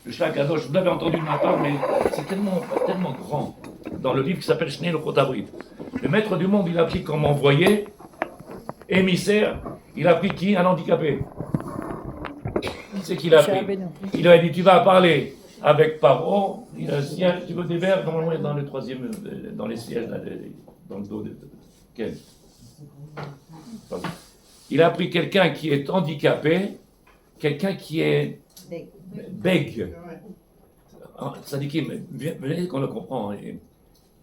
Le Shlach Kadosh, vous l'avez entendu de ma part, mais c'est tellement grand. Dans le livre qui s'appelle Shnei Lochot. Le maître du monde, il a pris comme envoyé, émissaire, il a pris qui? Un handicapé. Qui c'est qu'il a pris? Il a dit, tu vas parler avec Paro. Il a dit, tu veux des verres? Normalement, dans le troisième, dans les sièges, là, dans le dos de quel? Il a pris quelqu'un qui est handicapé, quelqu'un qui est bègue. Ça dit qu'on le comprend.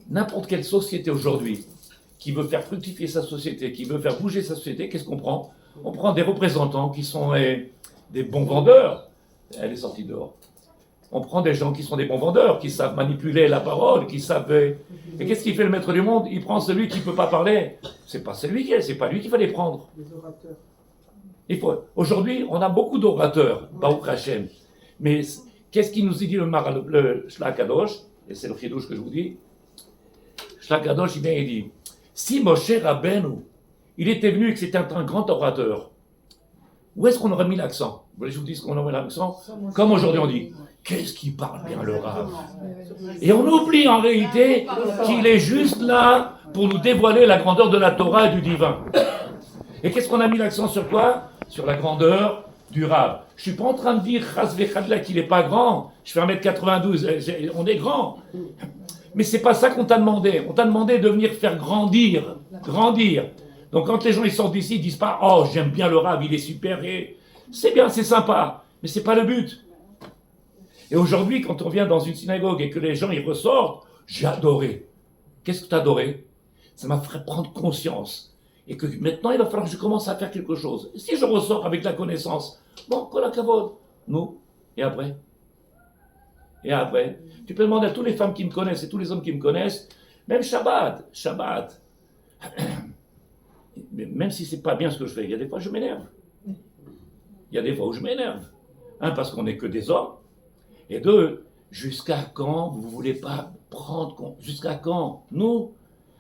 N'importe quelle société aujourd'hui qui veut faire fructifier sa société, qui veut faire bouger sa société, qu'est-ce qu'on prend? On prend des représentants qui sont des bons vendeurs. Elle est sortie dehors. On prend des gens qui sont des bons vendeurs, qui savent manipuler la parole, qui savent... Et qu'est-ce qu'il fait le maître du monde? Il prend celui qui ne peut pas parler. C'est pas lui qu'il fallait prendre. Les orateurs. Aujourd'hui, on a beaucoup d'orateurs, Baruch Hashem. Mais qu'est-ce qu'il nous dit le Shlach Kadosh? Et c'est le chidouche que je vous dis. Shlach Kadosh, il vient et dit, si Moshe Rabbeinu, il était venu et que c'était un grand orateur, où est-ce qu'on aurait mis l'accent? Vous voulez que je vous dise qu'on aurait mis l'accent? Comme aujourd'hui on dit, qu'est-ce qu'il parle bien le Rav? Et on oublie en réalité qu'il est juste là pour nous dévoiler la grandeur de la Torah et du divin. Et qu'est-ce qu'on a mis l'accent sur quoi? Sur la grandeur du Rav. Je suis pas en train de dire Chas v'chadla qu'il n'est pas grand. Je fais 1m92, on est grand. Mais c'est pas ça qu'on t'a demandé. On t'a demandé de venir faire grandir. Donc quand les gens ils sortent d'ici, ils disent pas oh j'aime bien le Rav, il est super. Et c'est bien, c'est sympa, mais c'est pas le but. Et aujourd'hui, quand on vient dans une synagogue et que les gens ils ressortent, j'ai adoré. Qu'est-ce que tu as adoré? Ça m'a fait prendre conscience. Et que maintenant, il va falloir que je commence à faire quelque chose. Et si je ressors avec la connaissance, bon, kol hakavod, nous, et après? Tu peux demander à toutes les femmes qui me connaissent et tous les hommes qui me connaissent, même Shabbat, même si c'est pas bien ce que je fais, il y a des fois je m'énerve. Un, parce qu'on n'est que des hommes, et deux, jusqu'à quand vous ne voulez pas prendre compte? Jusqu'à quand? Nous,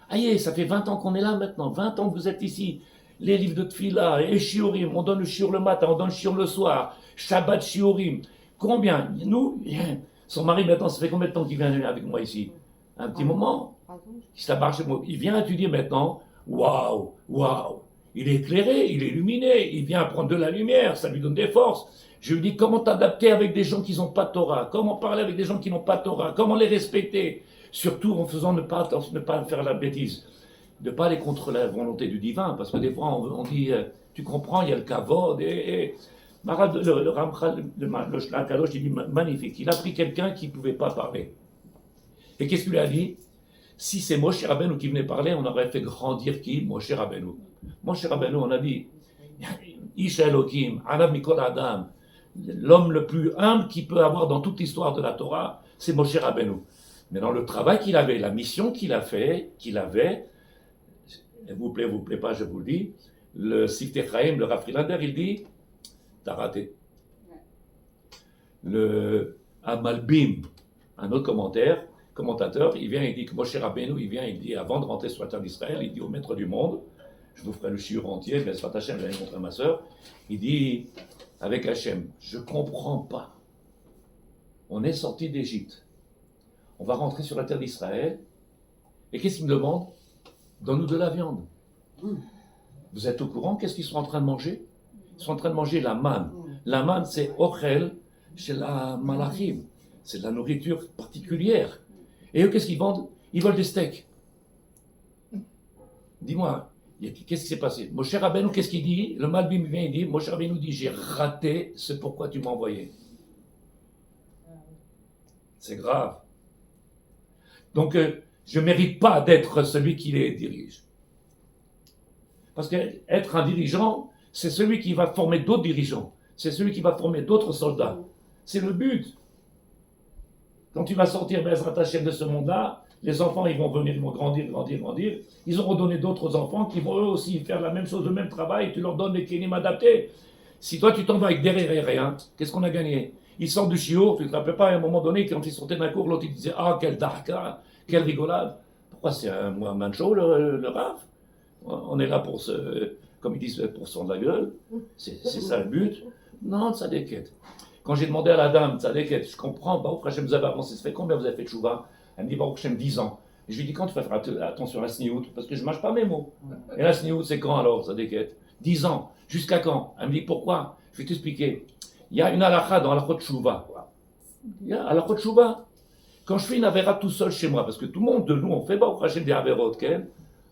aïe, ça fait 20 ans qu'on est là maintenant, 20 ans que vous êtes ici. Les livres de Tfila, les Shiurim, on donne le Shiur le matin, on donne le Shiur le soir, Shabbat Shiurim. Combien? Nous, son mari maintenant, ça fait combien de temps qu'il vient avec moi ici? Un petit moment. Ça marche, il vient étudier maintenant. Waouh. Il est éclairé, il est illuminé, il vient prendre de la lumière, ça lui donne des forces. Je lui dis comment t'adapter avec des gens qui n'ont pas de Torah, comment parler avec des gens qui n'ont pas de Torah, comment les respecter, surtout en faisant ne pas faire la bêtise, de ne pas aller contre la volonté du divin, parce que des fois on dit, tu comprends, il y a le kavod, le Shlach Kadosh, il dit magnifique, il a pris quelqu'un qui ne pouvait pas parler. Et qu'est-ce qu'il lui a dit? Si c'est Moshe Rabbeinu qui venait parler, on aurait fait grandir qui? Moshe Rabbeinu. Moshe Rabbeinu, on a dit, Isha Elohim, Anav Mikol Adam, l'homme le plus humble qu'il peut avoir dans toute l'histoire de la Torah, c'est Moshe Rabbeinu. Mais dans le travail qu'il avait, la mission qu'il avait, vous plaît pas, je vous le dis, le Siftei Chaim, le Rav Friedlander, il dit, t'as raté. Le Amalbim, un autre commentateur, il vient, il dit que Moshe Rabbeinu, il dit, avant de rentrer sur la terre d'Israël, il dit au maître du monde, je vous ferai le shiur entier, mais Sfat Hashem, j'allais montrer à ma sœur, il dit, avec Hashem, je ne comprends pas. On est sorti d'Égypte. On va rentrer sur la terre d'Israël. Et qu'est-ce qu'il me demande? Donne-nous de la viande. Vous êtes au courant? Qu'est-ce qu'ils sont en train de manger? Ils sont en train de manger la manne. La manne, c'est ochel chez la malachim. C'est de la nourriture particulière. Et eux, qu'est-ce qu'ils vendent? Ils veulent des steaks. Dis-moi, qu'est-ce qui s'est passé? Moshe Rabbeinu, qu'est-ce qu'il dit? Le Malbim vient et dit, Moshe Rabbeinu dit, j'ai raté ce pourquoi tu m'as envoyé. C'est grave. Donc, je ne mérite pas d'être celui qui les dirige. Parce qu'être un dirigeant, c'est celui qui va former d'autres dirigeants. C'est celui qui va former d'autres soldats. C'est le but. Quand tu vas sortir Bezrat Hashem de ce monde-là, les enfants, ils vont venir, ils vont grandir. Ils auront donné d'autres enfants qui vont eux aussi faire la même chose, le même travail, et tu leur donnes les kénim adaptés. Si toi, tu t'en vas avec derrière et rien, qu'est-ce qu'on a gagné? Ils sortent du chiot, tu ne te rappelles pas, à un moment donné, quand ils sortaient d'un cours, l'autre il disait, ah, quel darka, quelle rigolade. Pourquoi c'est un manchot, le Rav? On est là pour comme ils disent, pour son de la gueule. C'est ça le but. Non, ça déquête. Quand j'ai demandé à la dame, Tzadeket, je comprends, Baruch Hashem, vous avez avancé, ça fait combien vous avez fait de Tchouva? Elle me dit, Baruch Hashem, 10 ans. Et je lui dis, quand tu vas faire attention à la sniout, parce que je ne mâche pas mes mots. Et la sniout, c'est quand alors, Tzadeket? 10 ans. Jusqu'à quand? Elle me dit, pourquoi? Je vais t'expliquer. Il y a une halakha dans la Tchouva. Il y a à la Tchouva. Quand je fais une avéra tout seul chez moi, parce que tout le monde de nous, on fait Baruch Hashem des avérotes,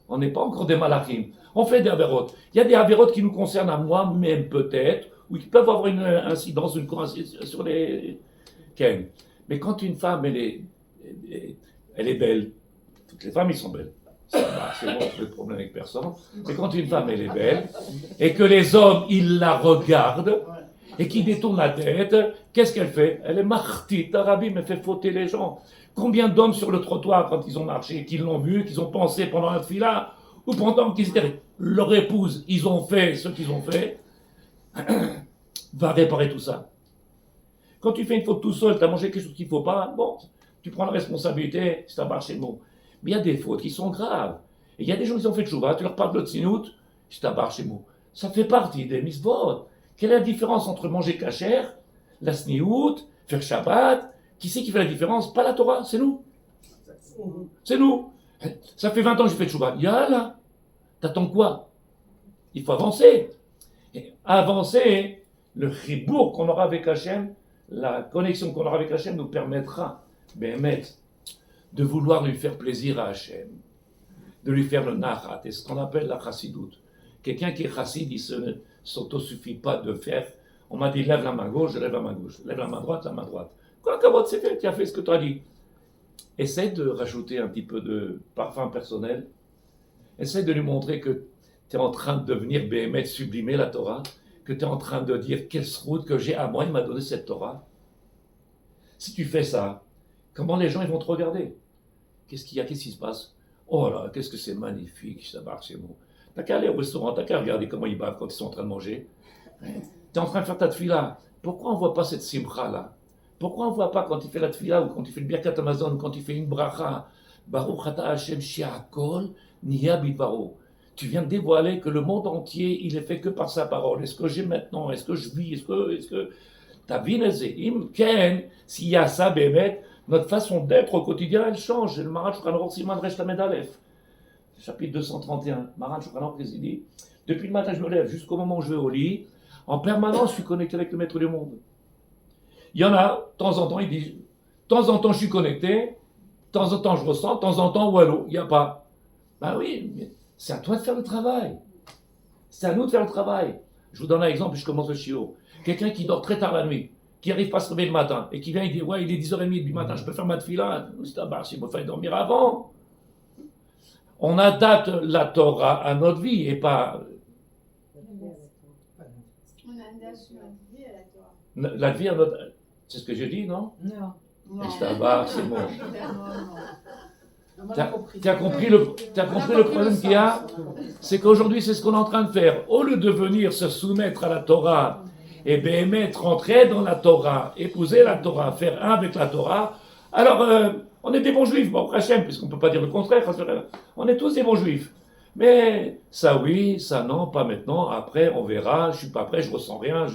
on n'est pas encore des malachim. On fait des avérotes. Il y a des avérotes qui nous concernent à moi-même peut-être, ou qui peuvent avoir une incidence, une coïncidence sur les Ken. Mais quand une femme, elle est belle, toutes les femmes, ils sont belles. Ça va, c'est bon, pas de problème avec personne. Mais quand une femme, elle est belle, et que les hommes, ils la regardent, et qui détourne la tête, qu'est-ce qu'elle fait? Elle est martite, Arabi, mais fait fauter les gens. Combien d'hommes sur le trottoir, quand ils ont marché, qu'ils l'ont vu, qu'ils ont pensé pendant la fila, ou pendant qu'ils étaient leur épouse, ils ont fait ce qu'ils ont fait, va réparer tout ça. Quand tu fais une faute tout seul, tu as mangé quelque chose qu'il ne faut pas, bon, tu prends la responsabilité, ça marche, c'est bon. Mais il y a des fautes qui sont graves. Et il y a des gens qui ont fait de chouva, tu leur parles de tzinout, je t'abarre chez moi. Ça fait partie des misvot. Quelle est la différence entre manger cachère, la sniout, faire Shabbat? Qui c'est qui fait la différence? Pas la Torah, c'est nous. C'est nous. Ça fait 20 ans que je fais de Shabbat. Yallah, t'attends quoi? Il faut avancer. Et avancer, le chibour qu'on aura avec Hachem, la connexion qu'on aura avec Hachem nous permettra, de vouloir lui faire plaisir à Hachem, de lui faire le nachat, et ce qu'on appelle la chassidoute. Quelqu'un qui est chassid, il ne s'autosuffit pas de faire. On m'a dit, lève la main gauche, je lève la main gauche. Lève la main droite, la main droite. Quoi, Kavod, c'est fait, tu as fait ce que tu as dit. Essaie de rajouter un petit peu de parfum personnel. Essaie de lui montrer que tu es en train de devenir Béhémet, sublimer la Torah, que tu es en train de dire, quelle route que j'ai à moi, il m'a donné cette Torah. Si tu fais ça, comment les gens ils vont te regarder? Qu'est-ce qu'il y a? Qu'est-ce qui se passe? Oh là, qu'est-ce que c'est magnifique, ça marche, c'est bon. T'as qu'à aller au restaurant, t'as qu'à regarder comment ils bavent quand ils sont en train de manger. T'es en train de faire ta tefila. Pourquoi on ne voit pas cette simcha là? Pourquoi on ne voit pas quand il fait la tefila ou quand il fait le birkat Amazon ou quand il fait une bracha? Baruch ata Hashem shi'akol niya bidvaro. Tu viens de dévoiler que le monde entier, il est fait que par sa parole. Est-ce que j'ai maintenant? Est-ce que je vis? Est-ce que t'as vu Im Ken, s'il y a ça, Bémet, notre façon d'être au quotidien, elle change. Le Maran Shulchan Aruch Siman Resh Lamed Aleph. Chapitre 231, Maran Shulchan Aruch dit, depuis le matin je me lève jusqu'au moment où je vais au lit, en permanence je suis connecté avec le maître du monde. Il y en a, de temps en temps, il dit, de temps en temps je suis connecté, de temps en temps je ressens, de temps en temps wallo, il n'y a pas. Ben oui, mais c'est à toi de faire le travail. C'est à nous de faire le travail. Je vous donne un exemple et je commence le chiot. Quelqu'un qui dort très tard la nuit, qui n'arrive pas à se réveiller le matin, et qui vient, il dit, ouais, il est 10h30 du matin, je peux faire ma tefila. Il me fait dormir avant. On adapte la Torah à notre vie et pas. On adapte notre vie à la Torah. La vie à notre. C'est ce que je dis, non? Non. C'est bon. Tu as compris le problème qu'il y a? C'est qu'aujourd'hui, c'est ce qu'on est en train de faire. Au lieu de venir se soumettre à la Torah et Béhémet, rentrer dans la Torah, épouser la Torah, faire un avec la Torah, alors on est des bons juifs, bon, Hachem, puisqu'on ne peut pas dire le contraire, on est tous des bons juifs. Mais ça oui, ça non, pas maintenant, après on verra, je ne suis pas prêt, je ne ressens rien,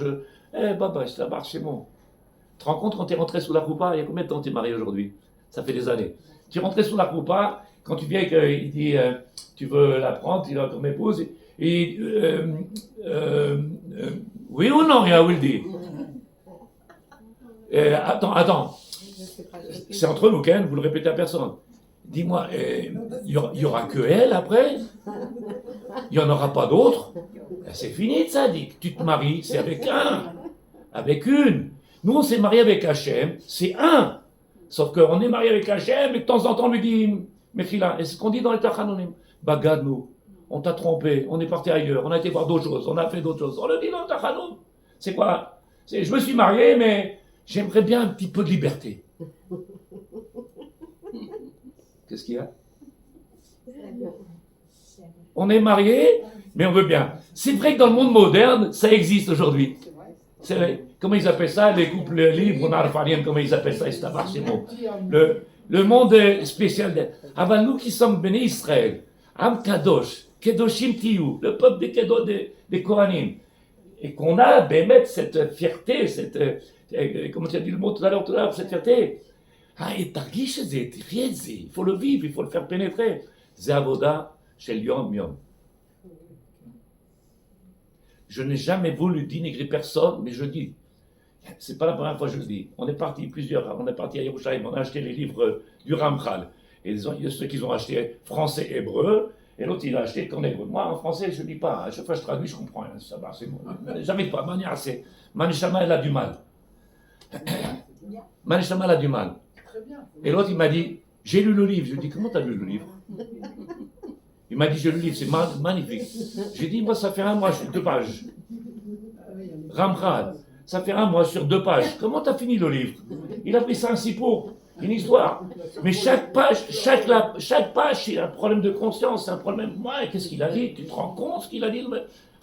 baba, ça marche, c'est bon. Tu te rends compte quand tu es rentré sous la roupa, il y a combien de temps tu es marié aujourd'hui? Ça fait des années. Tu es rentré sous la roupa, quand tu viens et il dit tu veux la prendre, il a ton épouse, et oui ou non, il a dit. Attends. C'est entre nous, Ken, vous le répétez à personne. Dis-moi, il y aura que elle après? Il n'y en aura pas d'autres? C'est fini, ça dit. Tu te maries, c'est avec un, avec une. Nous, on s'est marié avec Hachem, c'est un. Sauf qu'on est marié avec Hachem et de temps en temps on lui dit, Mechila, et c'est ce qu'on dit dans les Tachanonim. Bagad-nous, on t'a trompé, on est parti ailleurs, on a été voir d'autres choses, on a fait d'autres choses. On le dit dans le Tachanoum. C'est quoi? Je me suis marié, mais j'aimerais bien un petit peu de liberté. Qu'est-ce qu'il y a? On est marié, mais on veut bien. C'est vrai que dans le monde moderne, ça existe aujourd'hui. C'est vrai. Comment ils appellent ça? Les couples libres, comment ils appellent ça? C'est bon. Le monde spécial. Avant nous qui sommes bénis Israël, Am Kadosh, Kedoshim Tiyu, le peuple des Kohanim, et qu'on a, Bémet, cette fierté, comment tu as dit le mot tout à l'heure, cette fierté. Et targish את זה, תחיה את זה, il faut le vivre, il faut le faire pénétrer. זה עבודה של יום-יום. Je n'ai jamais voulu dénigrer personne, mais je dis, c'est pas la première fois que je le dis. On est parti à Yerushalayim, on a acheté les livres du Ramchal. Et il y a ceux qui ont acheté français, hébreu, et l'autre il a acheté qu'en hébreu. Moi en français je ne lis pas, à chaque fois je traduis, je comprends rien. Ça va, c'est bon. Jamais pas, Manishama elle a du mal. Manishama elle a du mal. Et l'autre il m'a dit, j'ai lu le livre. Je lui ai dit, comment tu as lu le livre? Il m'a dit, j'ai lu le livre, c'est magnifique. J'ai dit, moi ça fait un mois sur 2 pages. Ramchal, ça fait un mois sur 2 pages. Comment tu as fini le livre? Il a pris ça ainsi pour une histoire. Mais chaque page, c'est un problème de conscience, c'est un problème. Ouais, qu'est-ce qu'il a dit? Tu te rends compte ce qu'il a dit,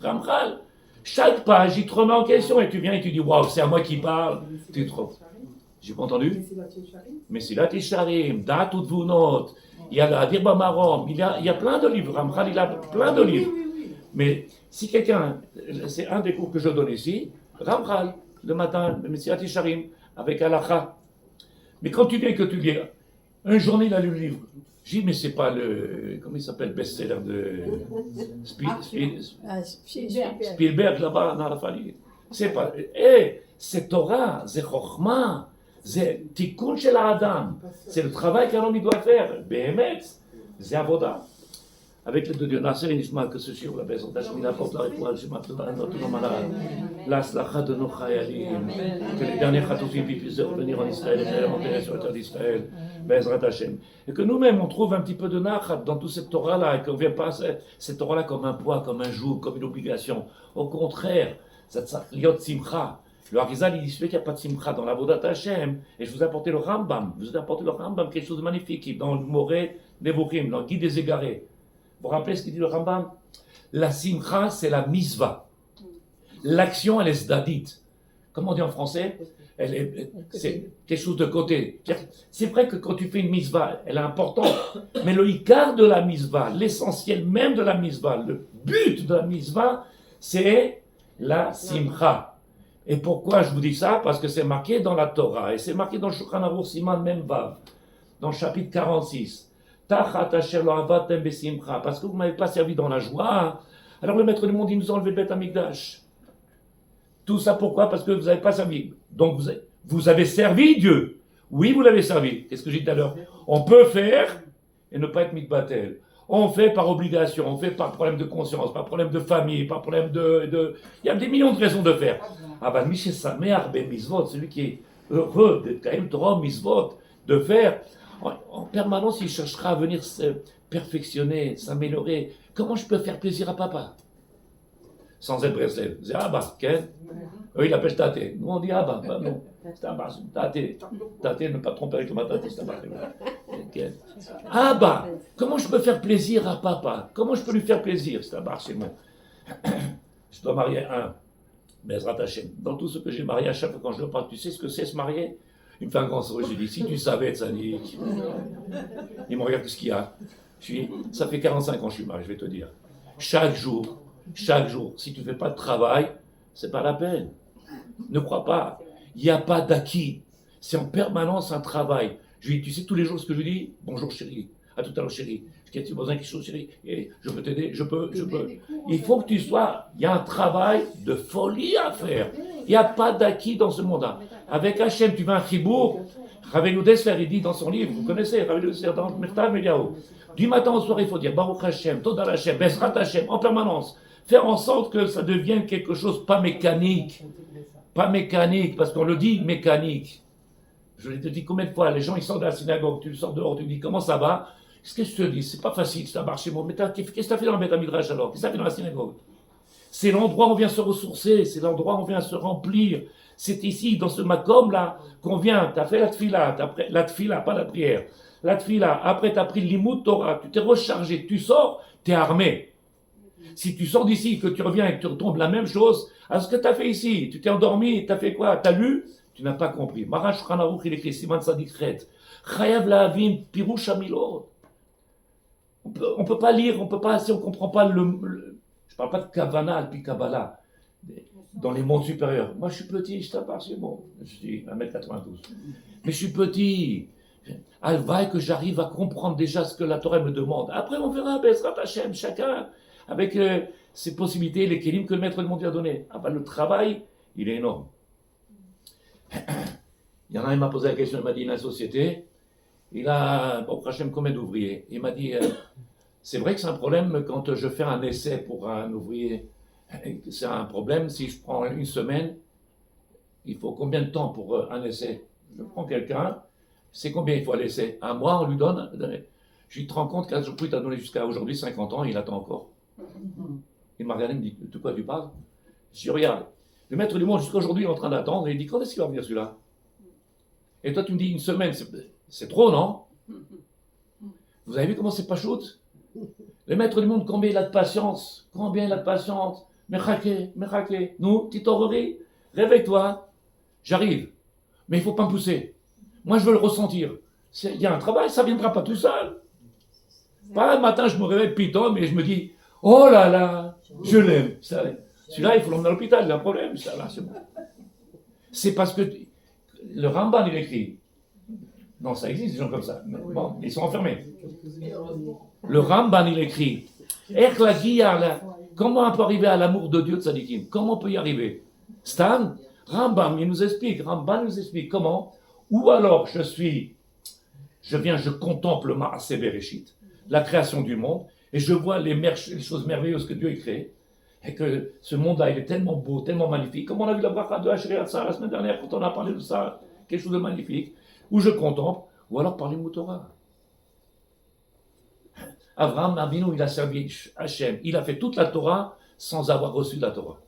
Ramchal? Chaque page, il te remet en question et tu viens et tu dis, waouh, c'est à moi qui parle. Tu te rends. J'ai pas entendu? Mesilat Yesharim, Da'at Vunot, il y a la Dirba Marom, il y a plein de livres. Ramchal, il a plein de livres. Mais si quelqu'un, c'est un des cours que je donne ici, Ramchal, le matin, Mesilat Yesharim, avec Halacha. Mais quand tu viens que tu lis, un journée il a lu le livre. Je dis, mais c'est pas le, comment il s'appelle, best-seller de Spielberg là-bas, dans la famille. C'est pas, c'est Torah, c'est Chochma, c'est Tikkun shel Adam. C'est le travail qu'un homme il doit faire. Behemet, c'est Avoda. Avec les deux dieux, Nasser et Nishma, que ce sur la maison d'Hachem, apporte la réponse, notre nom malade, la slacha de nos chayalim, que les derniers chatoufim puissent revenir en Israël et faire enterrer sur la terre d'Israël, Bezrat Hachem. Et que nous-mêmes, on trouve un petit peu de nachat dans toute cette Torah-là, et qu'on ne vient pas cette Torah-là comme un poids, comme un joug, comme une obligation. Au contraire, ça liot simcha. Le Harizal, il dit celui qui n'a pas de simcha dans la Vodat Hachem, et je vous ai apporté le Rambam, quelque chose de magnifique, dans le Moré Nevuchim, dans le Guide des Égarés. Vous vous rappelez ce qu'il dit le Rambam? La simcha, c'est la misva. L'action, elle est zdadit. Comment on dit en français? C'est quelque chose de côté. C'est vrai que quand tu fais une misva, elle est importante. Mais le ikar de la misva, l'essentiel même de la misva, le but de la misva, c'est la simcha. Et pourquoi je vous dis ça? Parce que c'est marqué dans la Torah. Et c'est marqué dans le Shulchan Aruch Siman Mem Vav, dans le chapitre 46. Parce que vous ne m'avez pas servi dans la joie, alors le maître du monde, il nous a enlevé le Beth Amikdash. Tout ça pourquoi? Parce que vous n'avez pas servi. Donc vous avez servi Dieu. Oui, vous l'avez servi. Qu'est-ce que j'ai dit tout à l'heure? On peut faire et ne pas être mitbatel. On fait par obligation, on fait par problème de conscience, par problème de famille, par problème de... Il y a des millions de raisons de faire. Ah ben, Michel Samer, Ben Misvot, celui qui est heureux de Kaim Torah Misvot, de faire... En permanence, il cherchera à venir se perfectionner, s'améliorer. Comment je peux faire plaisir à papa? Sans être Breslev. C'est Abba, Ken. Eux, ils l'appellent Tate. Nous, on dit Abba. Bah, non, c'est Abba, Tate. Tate, ne pas tromper avec le matin, c'est Abba. Ken. Abba, comment je peux faire plaisir à papa? Comment je peux lui faire plaisir? C'est Abba, c'est bon. Je dois marier un. Bezrat Hachem. Dans tout ce que j'ai marié, à chaque fois quand je le parle, tu sais ce que c'est se marier? Il me fait un grand sourire, je lui dis, si tu savais, Tzadik. Il me regarde, qu'est-ce qu'il y a? Ça fait 45 ans que je suis marié, je vais te dire. Chaque jour, si tu ne fais pas de travail, c'est pas la peine. Ne crois pas. Il n'y a pas d'acquis. C'est en permanence un travail. Je lui dis, tu sais tous les jours ce que je lui dis? Bonjour chérie. À tout à l'heure chérie. Est-ce que tu as besoin de quelque chose chérie? Et je peux t'aider? Je peux. Il faut que tu sois... Il y a un travail de folie à faire. Il n'y a pas d'acquis dans ce monde-là. Avec Hachem, tu vas à un chibour. Ravenu Dessler, il dit dans son livre, vous connaissez, Ravenu Dessler dans Mertav Eliyahu. Du matin au soir, il faut dire Baruch Hachem, Toda Hachem, Bezrat Hachem, en permanence. Faire en sorte que ça devienne quelque chose pas mécanique. Pas mécanique, parce qu'on le dit mécanique. Je te dis combien de fois, les gens ils sortent de la synagogue, tu sors dehors, tu dis comment ça va? Qu'est-ce que je te dis? C'est pas facile, ça marche chez moi. Mais qu'est-ce que tu as fait dans le Beth Midrash alors? Qu'est-ce que tu as fait dans la synagogue? C'est l'endroit où on vient se ressourcer, c'est l'endroit où on vient se remplir. C'est ici, dans ce makom-là, qu'on vient. Tu as fait la tfila, pas la prière. La tfila, après tu as pris l'imout Torah, tu t'es rechargé, tu sors, tu es armé. Si tu sors d'ici, que tu reviens et que tu retombes la même chose, alors ce que tu as fait ici, tu t'es endormi, tu as fait quoi? Tu as lu? Tu n'as pas compris. Marash Shulchan il écrit Siman Tzadik Chet. Chayav Lahavim Pirush Hamilot. On peut pas lire, on peut pas, si on comprend pas je parle pas de Kavana, puis Kabbalah. dans les mondes supérieurs. Moi, je suis petit, je t'appartiens, c'est bon. Je suis 1m92. Mais je suis petit. Alvaï que j'arrive à comprendre déjà ce que la Torah me demande. Après, on verra, Bezrat Hashem, chacun, avec ses possibilités, les kélim que le maître du monde lui a donné. Ah ben, le travail, il est énorme. Il y en a un qui m'a posé la question, il m'a dit, la société, il a, bon, Hashem, combien d'ouvriers? Il m'a dit, c'est vrai que c'est un problème quand je fais un essai pour un ouvrier. C'est un problème si je prends une semaine, il faut combien de temps pour un essai? Je prends quelqu'un, c'est combien il faut à l'essai? Un mois, on lui donne. Je lui te rends compte qu'un jour, il t'a donné jusqu'à aujourd'hui 50 ans, il attend encore. Il m'a regardé, il me dit, de quoi tu parles? Je dis, regarde, le maître du monde jusqu'à aujourd'hui il est en train d'attendre, et il dit, quand est-ce qu'il va venir celui-là? Et toi, tu me dis, une semaine, c'est trop, non? Vous avez vu comment c'est pas shoot? Le maître du monde, combien il a de patience? Combien il a de patience? Mechake. Nous, Titorori, réveille-toi. J'arrive. Mais il ne faut pas me pousser. Moi, je veux le ressentir. Il y a un travail, ça ne viendra pas tout seul. Pas un matin, je me réveille piton, mais je me dis, oh là là, je l'aime. Celui-là, il faut l'emmener à l'hôpital, il a un problème. Ça, là, c'est bon. C'est parce que le Ramban, il écrit. Non, ça existe, des gens comme ça. Mais bon, ils sont enfermés. Le Ramban, il écrit. Comment on peut arriver à l'amour de Dieu, Tzadikim? Comment on peut y arriver? Stan, Ramban, il nous explique. Ramban nous explique comment. Ou alors, je contemple Maaseh Bereshit, la création du monde, et je vois les choses merveilleuses que Dieu a créées, et que ce monde-là, il est tellement beau, tellement magnifique. Comme on a vu la bracha de Hashri Hatsa la semaine dernière, quand on a parlé de ça, quelque chose de magnifique, où je contemple, ou alors par les Torah. Abraham Avinu, il a servi Hachem, il a fait toute la Torah sans avoir reçu la Torah.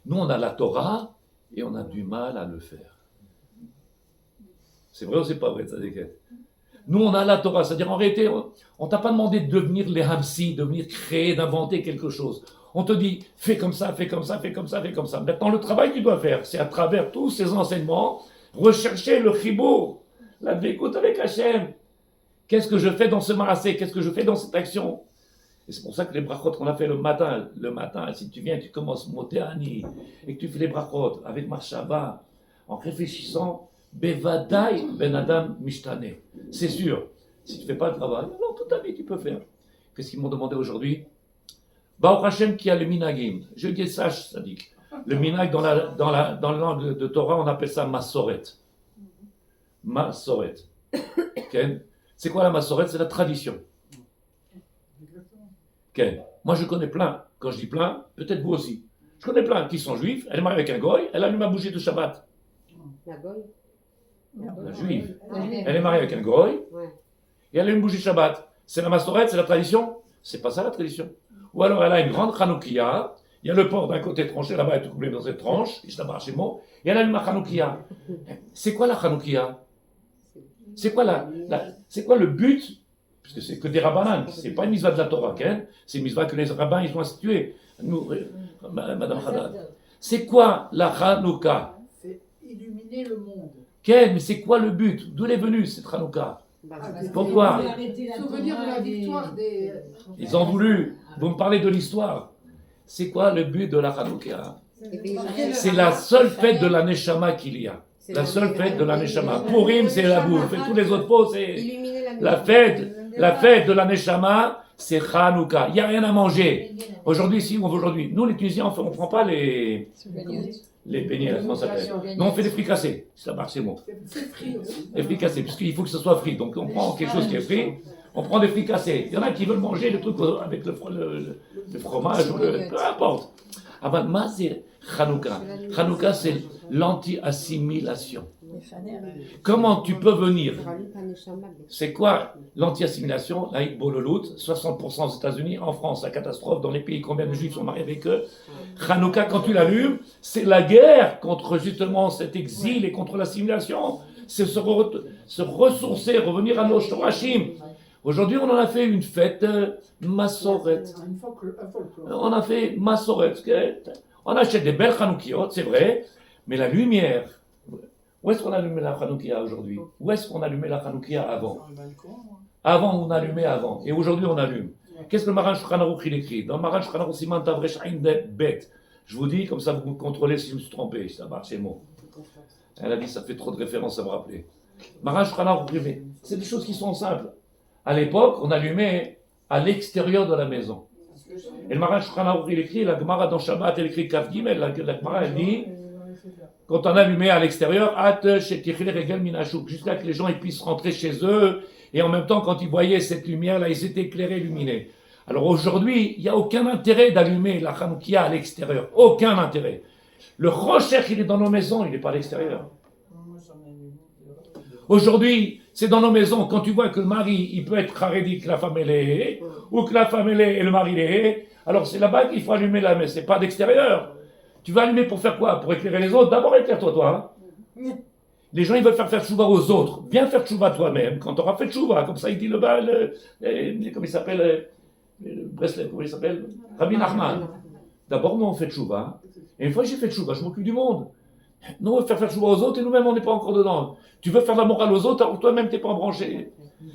Nous, on a la Torah et on a du mal à le faire. C'est vrai ou c'est pas vrai, Tzaddik? Nous, on a la Torah, c'est-à-dire en réalité, on t'a pas demandé de devenir les Hamsi, de venir créer, d'inventer quelque chose. On te dit, fais comme ça, fais comme ça, fais comme ça, fais comme ça. Maintenant, le travail que tu dois faire, c'est à travers tous ces enseignements, rechercher le chibour, la découte avec Hachem. Qu'est-ce que je fais dans ce marassé? Qu'est-ce que je fais dans cette action? Et c'est pour ça que les brachot qu'on a fait le matin, si tu viens, tu commences Motéani, et que tu fais les brachot avec Marshava, en réfléchissant, Bevadai Ben Adam Mishtane. C'est sûr, si tu ne fais pas le travail, alors toute ta vie tu peux faire. Qu'est-ce qu'ils m'ont demandé aujourd'hui? Baruch Hashem qui a le minagim. Je dis sache, ça dit. Le minag dans le langue de Torah, on appelle ça Masoret. Masoret. Okay? C'est quoi la Masoret? C'est la tradition. Okay. Moi je connais plein, quand je dis plein, peut-être vous aussi. Je connais plein qui sont juifs, elle est mariée avec un goy, elle allume ma bougie de Shabbat. La goy? La juive. Elle est mariée avec un goy, et elle a une bougie Shabbat. C'est la Masoret, c'est la tradition? C'est pas ça la tradition. Ou alors elle a une grande Chanoukia, il y a le porc d'un côté tranché, là-bas elle est couplée dans cette tranche, et elle allume ma Chanoukia. C'est quoi la Chanoukia? C'est quoi le but? Parce que c'est que des rabbanan, c'est pas une mitzvah de la Torah, hein? C'est une mitzvah que les rabbins ils ont instituée. Nous, Madame Haddad. C'est quoi la Chanouka? C'est illuminer le monde. Mais c'est quoi le but? D'où est venue cette Chanouka? Pourquoi? Souvenir de la victoire des... Ils ont voulu. Vous me parlez de l'histoire. C'est quoi le but de la Chanouka? C'est la seule fête de la Neshama qu'il y a. La seule fête de la Neshama. Purim, c'est la bouffe. Et tous les autres pots, c'est la fête. La fête de la Neshama, c'est Chanouka. Il n'y a rien à manger. Aujourd'hui, nous les Tunisiens, on ne prend pas les beignets, comment ça s'appelle? Non, on fait des fricassés. Ça marche, c'est bon. Des fricassés, puisqu'il faut que ce soit frit. Donc on prend quelque chose qui est frit, on prend des fricassés. Il y en a qui veulent manger le truc avec le fromage, ou peu importe. Avant, c'est Chanouka. Chanouka, c'est l'anti-assimilation. Comment tu peux venir? C'est quoi l'anti-assimilation? Laïc Bololut, 60% aux États-Unis, en France, la catastrophe, dans les pays, combien de juifs sont mariés avec eux? Chanouka, quand tu l'allumes, c'est la guerre contre justement cet exil et contre l'assimilation. C'est se ressourcer, revenir à nos shorashim. Aujourd'hui, on en a fait une fête Masoret. On a fait Masoret. On achète des belles Chanoukiot, c'est vrai, mais la lumière. Où est-ce qu'on allumait la Chanoukia aujourd'hui? Où est-ce qu'on allumait la Chanoukia avant? Avant, on allumait avant. Et aujourd'hui, on allume. Qu'est-ce que le Maran Shulchan Aruch il écrit? Dans le Maran Shulchan Aruch Siman Tavresh Ain Bet. Je vous dis, comme ça vous me contrôlez si je me suis trompé, ça marche, c'est le mot. Elle a dit, ça fait trop de références à me rappeler. Maran Shulchan Aruch, c'est des choses qui sont simples. À l'époque, on allumait à l'extérieur de la maison. Et le Maran Shulchan Aruch, il écrit, la Gemara dans Shabbat, elle écrit Kaf Gimel, la Gemara, elle dit, quand on allumait à l'extérieur, jusqu'à que les gens ils puissent rentrer chez eux, et en même temps, quand ils voyaient cette lumière-là, ils étaient éclairés, illuminés. Alors aujourd'hui, il n'y a aucun intérêt d'allumer la Hanoukia à l'extérieur. Aucun intérêt. Le Rocher, il est dans nos maisons, il n'est pas à l'extérieur. Aujourd'hui, c'est dans nos maisons. Quand tu vois que le mari, il peut être haredi, que la femme elle est, ou que la femme elle est et le mari est, alors c'est là-bas qu'il faut allumer la messe. C'est pas d'extérieur. Tu vas allumer pour faire quoi? Pour éclairer les autres? D'abord éclaire-toi, toi. Les gens, ils veulent faire tchouva aux autres. Viens faire tchouva toi-même. Quand tu auras fait tchouva, comme ça, il dit le bas, comment il s'appelle, Breslev, comment il s'appelle? Rabbi Nachman. D'abord, nous, on fait tchouva. Et une fois que j'ai fait tchouva, je m'occupe du monde. Nous, on veut faire tchouva aux autres et nous-mêmes, on n'est pas encore dedans. Tu veux faire la morale aux autres alors que toi-même, tu n'es pas branché.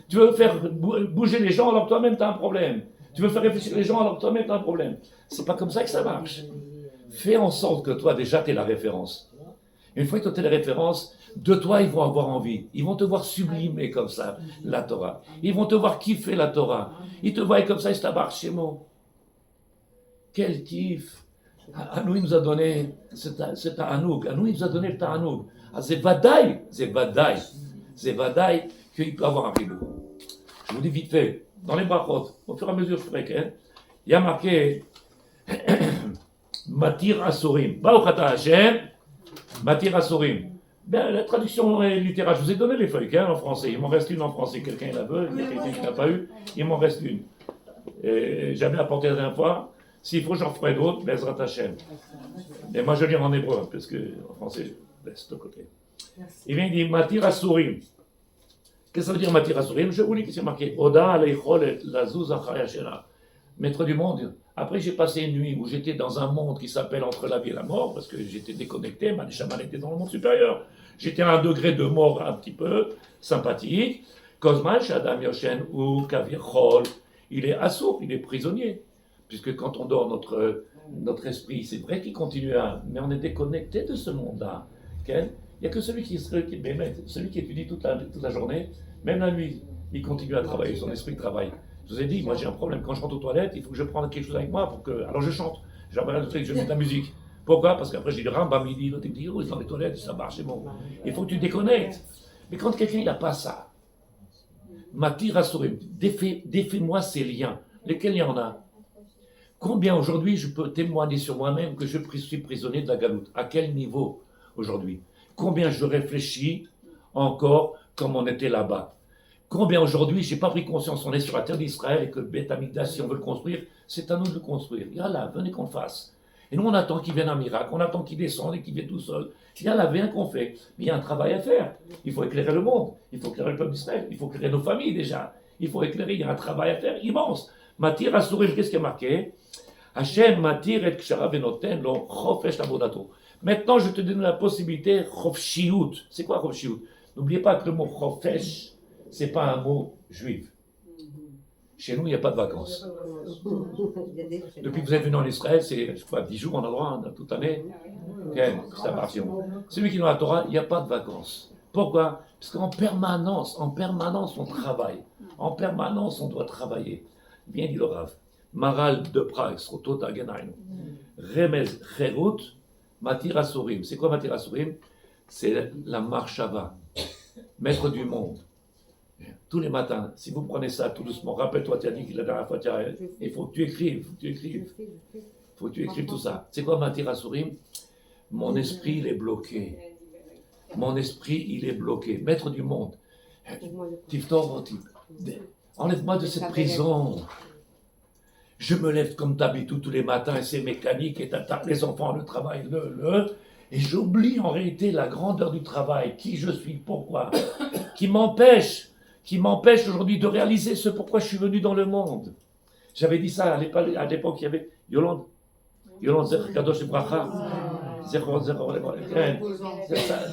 Tu veux faire bouger les gens alors que toi-même, tu as un problème. Tu veux faire réfléchir les gens alors que toi-même, tu as un problème. C'est pas comme ça que ça marche. Fais en sorte que toi, déjà, tu es la référence. Une fois que toi, tu es la référence, de toi, ils vont avoir envie. Ils vont te voir sublimer comme ça, la Torah. Ils vont te voir kiffer la Torah. Ils te voient comme ça, ils se tabarrent chez moi. Quel kiff! Anou, il nous a donné ce ta'anoug. Anou, il nous a donné le ta'anoug. C'est vadaï qu'il peut avoir un ribou. Je vous dis vite fait, dans les brachot, au fur et à mesure, je ferai il y a marqué Matir Asurim. Baruchata Hashem, Matir Asurim. Ben, la traduction est littérale. Je vous ai donné les feuilles en français. Il m'en reste une en français. Quelqu'un la veut, il y a quelqu'un qui n'a pas eu. Il m'en reste une. J'avais apporté la dernière fois. S'il faut, j'en ferai d'autres. Bezrat Hashem. Mais moi, je lis en hébreu, parce qu'en français, je laisse de côté. Il vient dire Matir Asurim. Qu'est-ce que ça veut dire Matir Asurim? Je vous lis que c'est marqué Oda Aleicholet Lazuz Achayashela. Maître du monde. Après, j'ai passé une nuit où j'étais dans un monde qui s'appelle entre la vie et la mort, parce que j'étais déconnecté, ma neshama était dans le monde supérieur. J'étais à un degré de mort un petit peu sympathique. Kozman Shadam Yoshen ou Kavirchol, il est assourd, il est prisonnier. Puisque quand on dort, notre esprit, c'est vrai qu'il continue à... Mais on est déconnecté de ce monde-là. Il n'y a que celui qui étudie toute la journée, même la nuit, il continue à travailler, son esprit travaille. Je vous ai dit, moi j'ai un problème. Quand je rentre aux toilettes, il faut que je prenne quelque chose avec moi pour que. Alors je chante. J'aimerais le truc, je mets de la musique. Pourquoi? Parce qu'après j'ai du ramba midi, l'autre il me dit, oh, il est dans les toilettes, ça marche, c'est bon. Il faut que tu déconnectes. Mais quand quelqu'un n'a pas ça, Matir Asurim, défais-moi ces liens. Lesquels il y en a? Combien aujourd'hui je peux témoigner sur moi-même que je suis prisonnier de la galoute? À quel niveau aujourd'hui? Combien je réfléchis encore comme on était là-bas? Combien aujourd'hui, je n'ai pas pris conscience, on est sur la terre d'Israël et que le Beth Amikdash, si on veut le construire, c'est à nous de le construire. Yallah, venez qu'on le fasse. Et nous, on attend qu'il vienne un miracle, on attend qu'il descende et qu'il vienne tout seul. Yallah, viens qu'on fait. Mais il y a un travail à faire. Il faut éclairer le monde, il faut éclairer le peuple d'Israël, il faut éclairer nos familles déjà. Il faut éclairer, il y a un travail à faire immense. Matir Asurim, qu'est-ce qui est marqué? Hashem Matir et Kshara Benoten lo Chofesh Avodato. Maintenant, je te donne la possibilité, Chofshiout. C'est quoi Chofshiout? N'oubliez pas que le mot Chofesh, ce n'est pas un mot juif. Chez nous, il n'y a pas de vacances. Depuis que vous êtes venu en Israël, c'est, je crois, 10 jours, on a le droit, toute l'année. Celui qui est dans la Torah, il n'y a pas de vacances. Pourquoi? Parce qu'en permanence, on travaille. En permanence, on doit travailler. Bien dit le Rav. Maral de Prague, Srotot Agenainu. Remez Cherut, Matir Asurim. C'est quoi Matir Asurim? C'est la marshava. Maître du monde. Tous les matins, si vous prenez ça tout doucement, rappelle-toi, tu as dit que la dernière fois, il faut que tu écrives, il faut que tu écrives tout ça. C'est quoi Matir Asurim? Mon esprit, il est bloqué. Mon esprit, il est bloqué. Maître du monde. Tiftor, enlève-moi de cette prison. Je me lève comme d'habitude tous les matins et c'est mécanique et t'attends les enfants, le travail, et j'oublie en réalité la grandeur du travail, qui je suis, pourquoi, qui m'empêche aujourd'hui de réaliser ce pourquoi je suis venu dans le monde. J'avais dit ça à l'époque, il y avait Yolande Zecher Kadosh Bracha,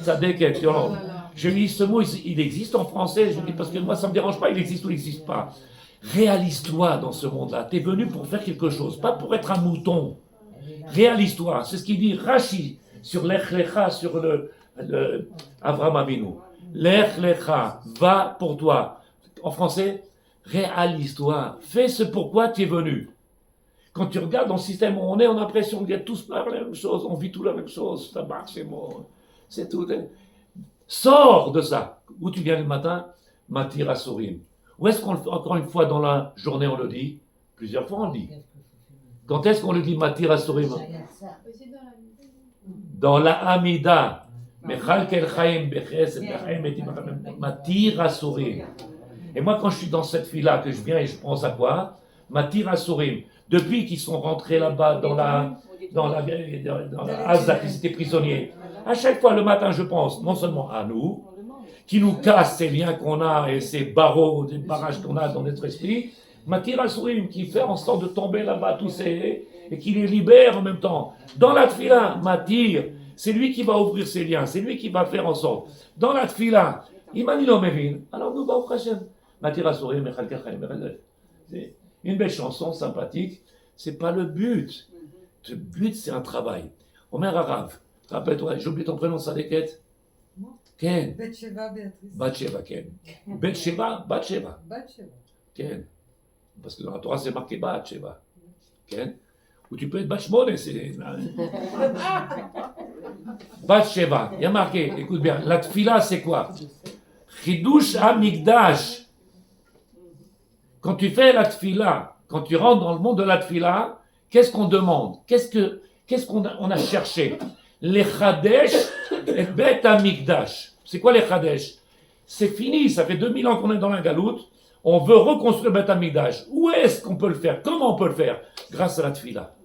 Tzadeket, Yolande. Je lui dis ce mot, il existe en français, je lui dis parce que moi ça ne me dérange pas, il existe ou il n'existe pas. Réalise-toi dans ce monde-là, tu es venu pour faire quelque chose, pas pour être un mouton. Réalise-toi. C'est ce qu'il dit Rashi sur Lech Lecha, sur le Avraham Avinu. Lech Lecha, va pour toi. En français, réalise-toi. Fais ce pourquoi tu es venu. Quand tu regardes dans le système où on est, on a l'impression qu'on vit tous la même chose, on vit tous la même chose. Ça marche, c'est bon. C'est tout. Sors de ça. Où tu viens le matin? Matir Asurim. Où est-ce qu'on, encore une fois dans la journée, on le dit? Plusieurs fois on le dit. Quand est-ce qu'on le dit Matir Asurim? Aussi dans la vie. Dans la Amida. Mechal kel chaim beches Matir Asurim. Et moi, quand je suis dans cette file-là, que je viens et je pense à quoi? Matir Asurim. Depuis qu'ils sont rentrés là-bas dans la Hazda, qu'ils étaient prisonniers, à chaque fois le matin, je pense non seulement à nous, qui nous cassent ces liens qu'on a et ces barreaux, des barrages qu'on a dans notre esprit, Matir Asurim, qui fait en sorte de tomber là-bas tous ces, et qui les libère en même temps. Dans la tfila, Matir, c'est lui qui va ouvrir ces liens, c'est lui qui va faire en sorte. Dans la tfila, Imanilo Mevin, alors nous, Baruch Hashem, Matir Asurim, Mechal Kel Chaim Beches. C'est une belle chanson, sympathique, c'est pas le but. Le but, c'est un travail. Omer Arav, rappelle-toi, j'ai oublié ton prénom, Sadeket? Ken. Betsheva Béatrice. Batsheva, Ken. Betsheva, Batsheva. Batsheva. Ken. Parce que dans la Torah, c'est marqué Batsheva. Ken. Ou tu peux être Batshmone, c'est. Batsheva. Il y a marqué, écoute bien, la tfila, c'est quoi? Chidush Amigdash. Quand tu fais la tfila, quand tu rentres dans le monde de la tfila, qu'est-ce qu'on demande? Qu'est-ce qu'on a cherché? Les Chadesh et Bet Amigdash. C'est quoi les Chadesh? C'est fini, ça fait 2000 ans qu'on est dans la galoute. On veut reconstruire Bet Amigdash. Où est-ce qu'on peut le faire? Comment on peut le faire? Grâce à la tfila.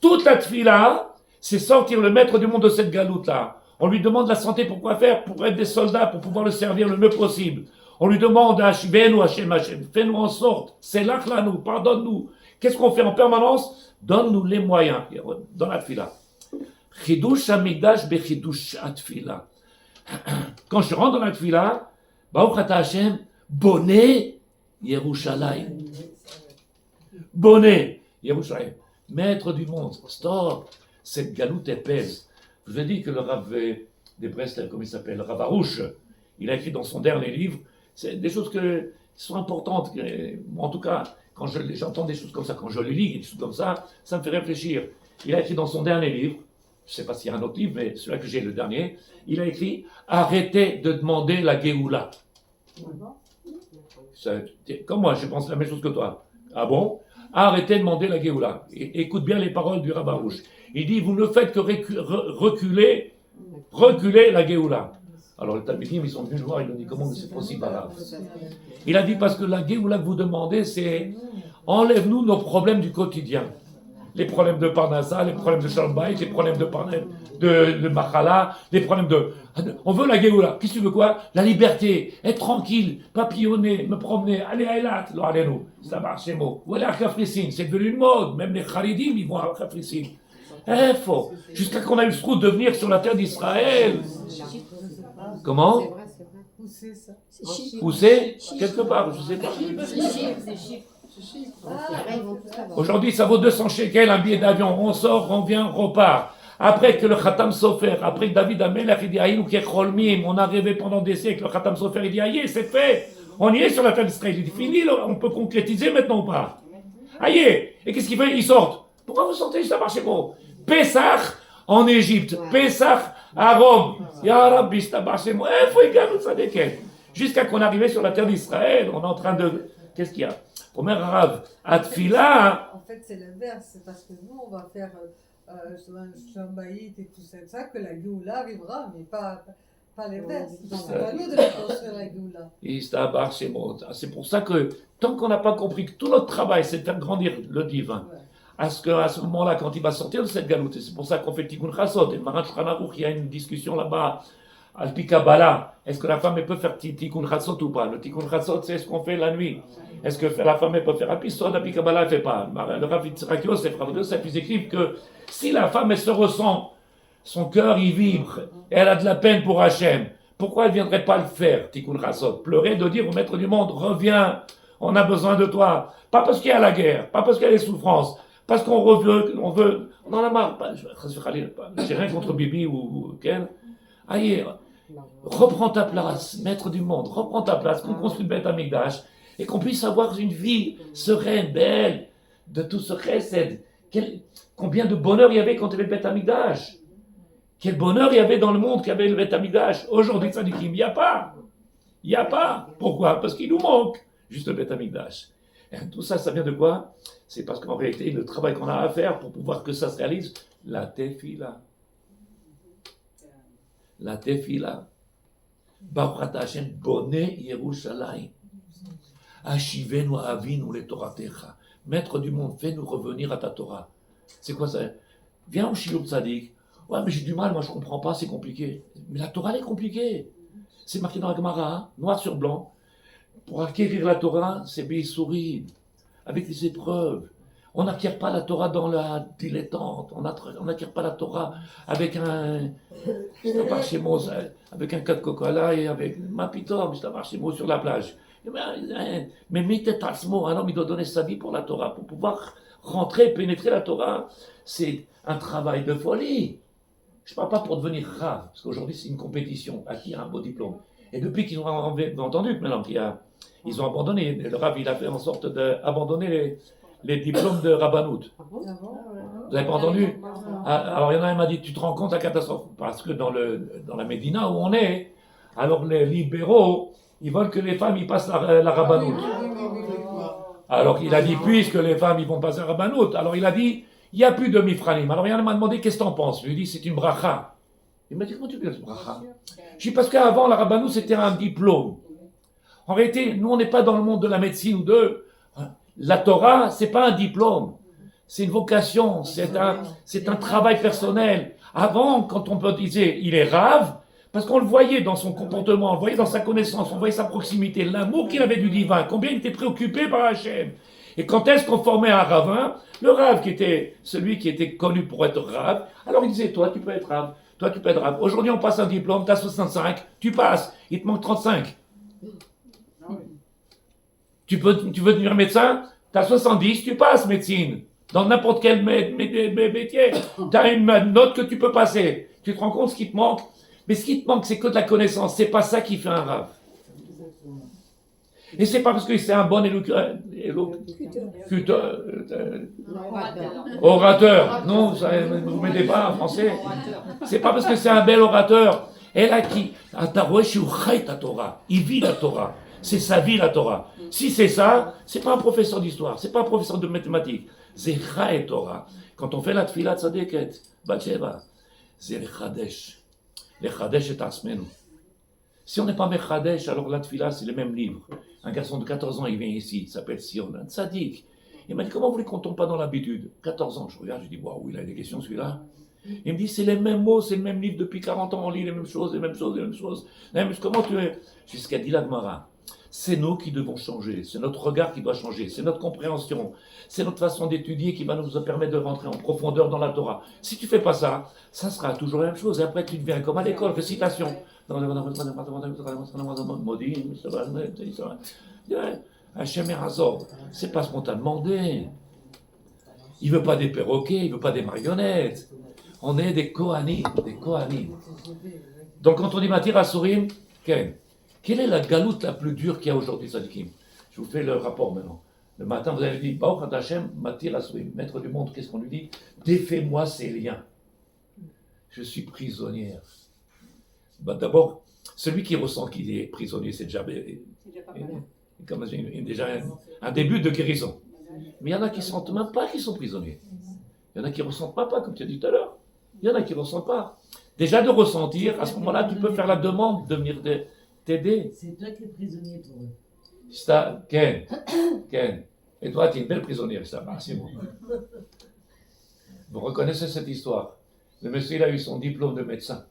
Toute la tfila, c'est sortir le maître du monde de cette galoute-là. On lui demande la santé pour quoi faire? Pour être des soldats, pour pouvoir le servir le mieux possible. On lui demande Hashivenu Hashem Hashem, fais-nous en sorte, c'est là nous, pardonne-nous. Qu'est-ce qu'on fait en permanence? Donne-nous les moyens, dans la tfila. Chidush Amigdash bechidush atfila. Quand je rentre dans la tfila, Baruch Ata Hashem, Boné Yerushalayim. Boné Yerushalayim. Maître du monde, stop, cette galoute épaisse. Je vous ai dit que le Rav des Breslev, comme il s'appelle, le Rav Arouche, il a écrit dans son dernier livre, c'est des choses qui sont importantes. En tout cas, quand j'entends des choses comme ça, quand je les lis, des choses comme ça me fait réfléchir. Il a écrit dans son dernier livre, je ne sais pas s'il y a un autre livre, mais celui-là que j'ai, le dernier, il a écrit « Arrêtez de demander la Géoula ». Comme moi, je pense la même chose que toi. Ah bon? Arrêtez de demander la Géoula. Écoute bien les paroles du Rav Arouche. Il dit « Vous ne faites que reculer la Géoula ». Alors les Talmidim, ils sont venus le voir, ils ont dit comment c'est possible arabe. Il a dit parce que la Géoula que vous demandez, c'est enlève-nous nos problèmes du quotidien. Les problèmes de Parnassa, les problèmes de Shalom Bayit, les problèmes de Machala, les problèmes de... On veut la Géoula. Qu'est-ce que tu veux quoi? La liberté, être tranquille, papillonner, me promener, aller à Elat. Alors allez-nous, ça marche, c'est beau. Ou aller à Kafrissine, c'est devenu une mode. Même les Kharidim, ils vont à Kafrissine. Faut. Jusqu'à qu'on a eu le trou de venir sur la terre d'Israël. Comment? Où c'est ça? Où c'est? Quelque part, je ne sais pas. C'est chiffre. Aujourd'hui, ça vaut 200 shekels, un billet d'avion. On sort, on vient, on repart. Après que le Khatam Sofer, après que David Amelech, il dit Aïnou Kecholmim, on a rêvé pendant des siècles, le Khatam Sofer, il dit Aïe, c'est fait. On y est sur la terre d'Israël. Il dit fini, on peut concrétiser maintenant ou pas? Aïe. Et qu'est-ce qu'il fait? Ils sortent. Pourquoi vous sortez? Ça marche bon. Pessah en Égypte. Pessah à Rome. Ya Rabbi, ça marche bon. Il faut égaler ça des quêtes. Jusqu'à qu'on arrive sur la terre d'Israël, on est en train de. Qu'est-ce qu'il y a? Omer Arav, Atfila. En fait, c'est l'inverse. C'est parce que nous, on va faire Shalom Bayit et tout ça, que la Géoula arrivera, mais pas l'inverse. C'est à nous de construire la Géoula. C'est pour ça que tant qu'on n'a pas compris que tout notre travail, c'est de faire grandir le divin, à ce moment-là, quand il va sortir de cette galoute, c'est pour ça qu'on fait Tikkun Chassot, et Maran Shulchan, il y a une discussion là-bas, Al-Pi Kabbalah, est-ce que la femme elle peut faire Tikkun Chassot ou pas? Le Tikkun Chassot, c'est ce qu'on fait la nuit. Est-ce que la femme elle peut faire Al-Pi Sod, Al-Pi Kabbalah, elle ne fait pas. Le Rav Yitzhak Yosef, Rav Yosef, ils écrivent que si la femme elle se ressent, son cœur il vibre, et elle a de la peine pour Hachem, pourquoi elle ne viendrait pas le faire, Tikkun Chassot? Pleurer, de dire au maître du monde, reviens, on a besoin de toi. Pas parce qu'il y a la guerre, pas parce qu'il y a les souffrances, parce qu'on veut On en a marre. J'ai rien contre Bibi ou Ken. Allez, reprends ta place, maître du monde, reprends ta place, qu'on construise Beth Amikdash et qu'on puisse avoir une vie sereine, belle, de tout ce chesed. Combien de bonheur il y avait quand il y avait le Beth Amikdash. Quel bonheur il y avait dans le monde qu'il y avait le Beth Amikdash. Aujourd'hui, ça dit qu'il n'y a pas. Il n'y a pas. Pourquoi? Parce qu'il nous manque juste le Beth Amikdash. Et tout ça, ça vient de quoi? C'est parce qu'en réalité, le travail qu'on a à faire pour pouvoir que ça se réalise, la tefila. La tefila. Baruch ata Hashem bonnet Yerushalayim. Ashivenu avinu le Toratecha. Maître du monde, fais-nous revenir à ta Torah. C'est quoi ça? Viens au Shiur Tzadik. Ouais, mais j'ai du mal, moi je comprends pas, c'est compliqué. Mais la Torah, elle est compliquée. C'est marqué dans la Gemara, noir sur blanc. Pour acquérir la Torah, c'est Beisourim, avec des épreuves. On n'acquiert pas la Torah dans la dilettante. On n'acquiert pas la Torah avec un avec un cas de coca et avec ma pitor, sur la plage. Mais Mitetasmo, un homme, il doit donner sa vie pour la Torah, pour pouvoir rentrer, pénétrer la Torah. C'est un travail de folie. Je ne parle pas pour devenir rave, parce qu'aujourd'hui c'est une compétition, à qui a un beau diplôme. Et depuis qu'ils ont entendu que maintenant ils ont abandonné, le rave il a fait en sorte d'abandonner les diplômes de rabbanout. Vous n'avez pas entendu? Alors il y en a un qui m'a dit, tu te rends compte la catastrophe? Parce que dans la Médina où on est, alors les libéraux, ils veulent que les femmes ils passent la rabbanout. Alors il a dit, puisque les femmes ils vont passer la rabbanout, alors il a dit, il n'y a plus de mifranim. Alors il y en a qui m'a demandé, qu'est-ce que tu en penses? Je lui ai dit, c'est une bracha. Il m'a dit, comment tu veux cette bracha? Je dis, parce qu'avant la rabbanout c'était un diplôme. En réalité, nous on n'est pas dans le monde de la médecine ou de... La Torah, c'est pas un diplôme, c'est une vocation, c'est un travail personnel. Avant, quand on disait il est rave, parce qu'on le voyait dans son comportement, on le voyait dans sa connaissance, on voyait sa proximité, l'amour qu'il avait du divin, combien il était préoccupé par Hachem. Et quand est-ce qu'on formait un ravin? Le rave qui était celui qui était connu pour être rave, alors il disait toi tu peux être rave, toi tu peux être rave. Aujourd'hui on passe un diplôme, tu as 65, tu passes, il te manque 35. Tu veux devenir médecin, tu as 70, tu passes médecine. Dans n'importe quel métier, tu as une note que tu peux passer. Tu te rends compte ce qui te manque? Mais ce qui te manque, c'est que de la connaissance. C'est pas ça qui fait un rave. Et c'est pas parce que c'est un bon orateur. Non, ne vous mettez pas en français. C'est pas parce que c'est un bel orateur. Et là, ta Torah. Il vit la Torah. C'est sa vie, la Torah. Si c'est ça, c'est pas un professeur d'histoire, c'est pas un professeur de mathématiques. C'est Chae Torah. Quand on fait la Tfilat Tzadeket, Batsheva, c'est le Chadesh. Le Chadesh est Asmenu. Si on n'est pas Mechadesh, alors la Tfilat, c'est le même livre. Un garçon de 14 ans, il vient ici, il s'appelle Sion, un tzaddik. Il m'a dit, comment vous voulez qu'on tombe pas dans l'habitude? 14 ans, je regarde, je dis, waouh, il a des questions celui-là. Il me dit, c'est les mêmes mots, c'est le même livre depuis 40 ans, on lit les mêmes choses, les mêmes choses, les mêmes choses. Mais comment tu es? Jusqu'à dit l'Agmara. C'est nous qui devons changer, c'est notre regard qui doit changer, c'est notre compréhension, c'est notre façon d'étudier qui va nous permettre de rentrer en profondeur dans la Torah. Si tu fais pas ça, ça sera toujours la même chose. Et après, tu deviens comme à l'école, récitation. Hachem Erazor, c'est pas ce qu'on t'a demandé. Il veut pas des perroquets, il veut pas des marionnettes. On est des Kohanim, des Kohanim. Donc quand on dit Matir Asurim, quelle est la galoute la plus dure qu'il y a aujourd'hui, Sadikim? Je vous fais le rapport maintenant. Le matin, vous avez dit, Baruch Ata Hashem, Matir Asurim, maître du monde, qu'est-ce qu'on lui dit? Défais-moi ces liens. Je suis prisonnière. D'abord, celui qui ressent qu'il est prisonnier, c'est déjà un début de guérison. Mais il y en a qui ne sentent même pas qu'ils sont prisonniers. Il y en a qui ne ressentent pas, comme tu as dit tout à l'heure. Il y en a qui ne ressentent pas. Déjà de ressentir, à ce moment-là, tu peux faire la demande de venir t'aider. C'est toi qui es prisonnier pour eux. Ken. Et toi, tu es une belle prisonnière, ça. C'est bon. Vous reconnaissez cette histoire. Le monsieur, il a eu son diplôme de médecin.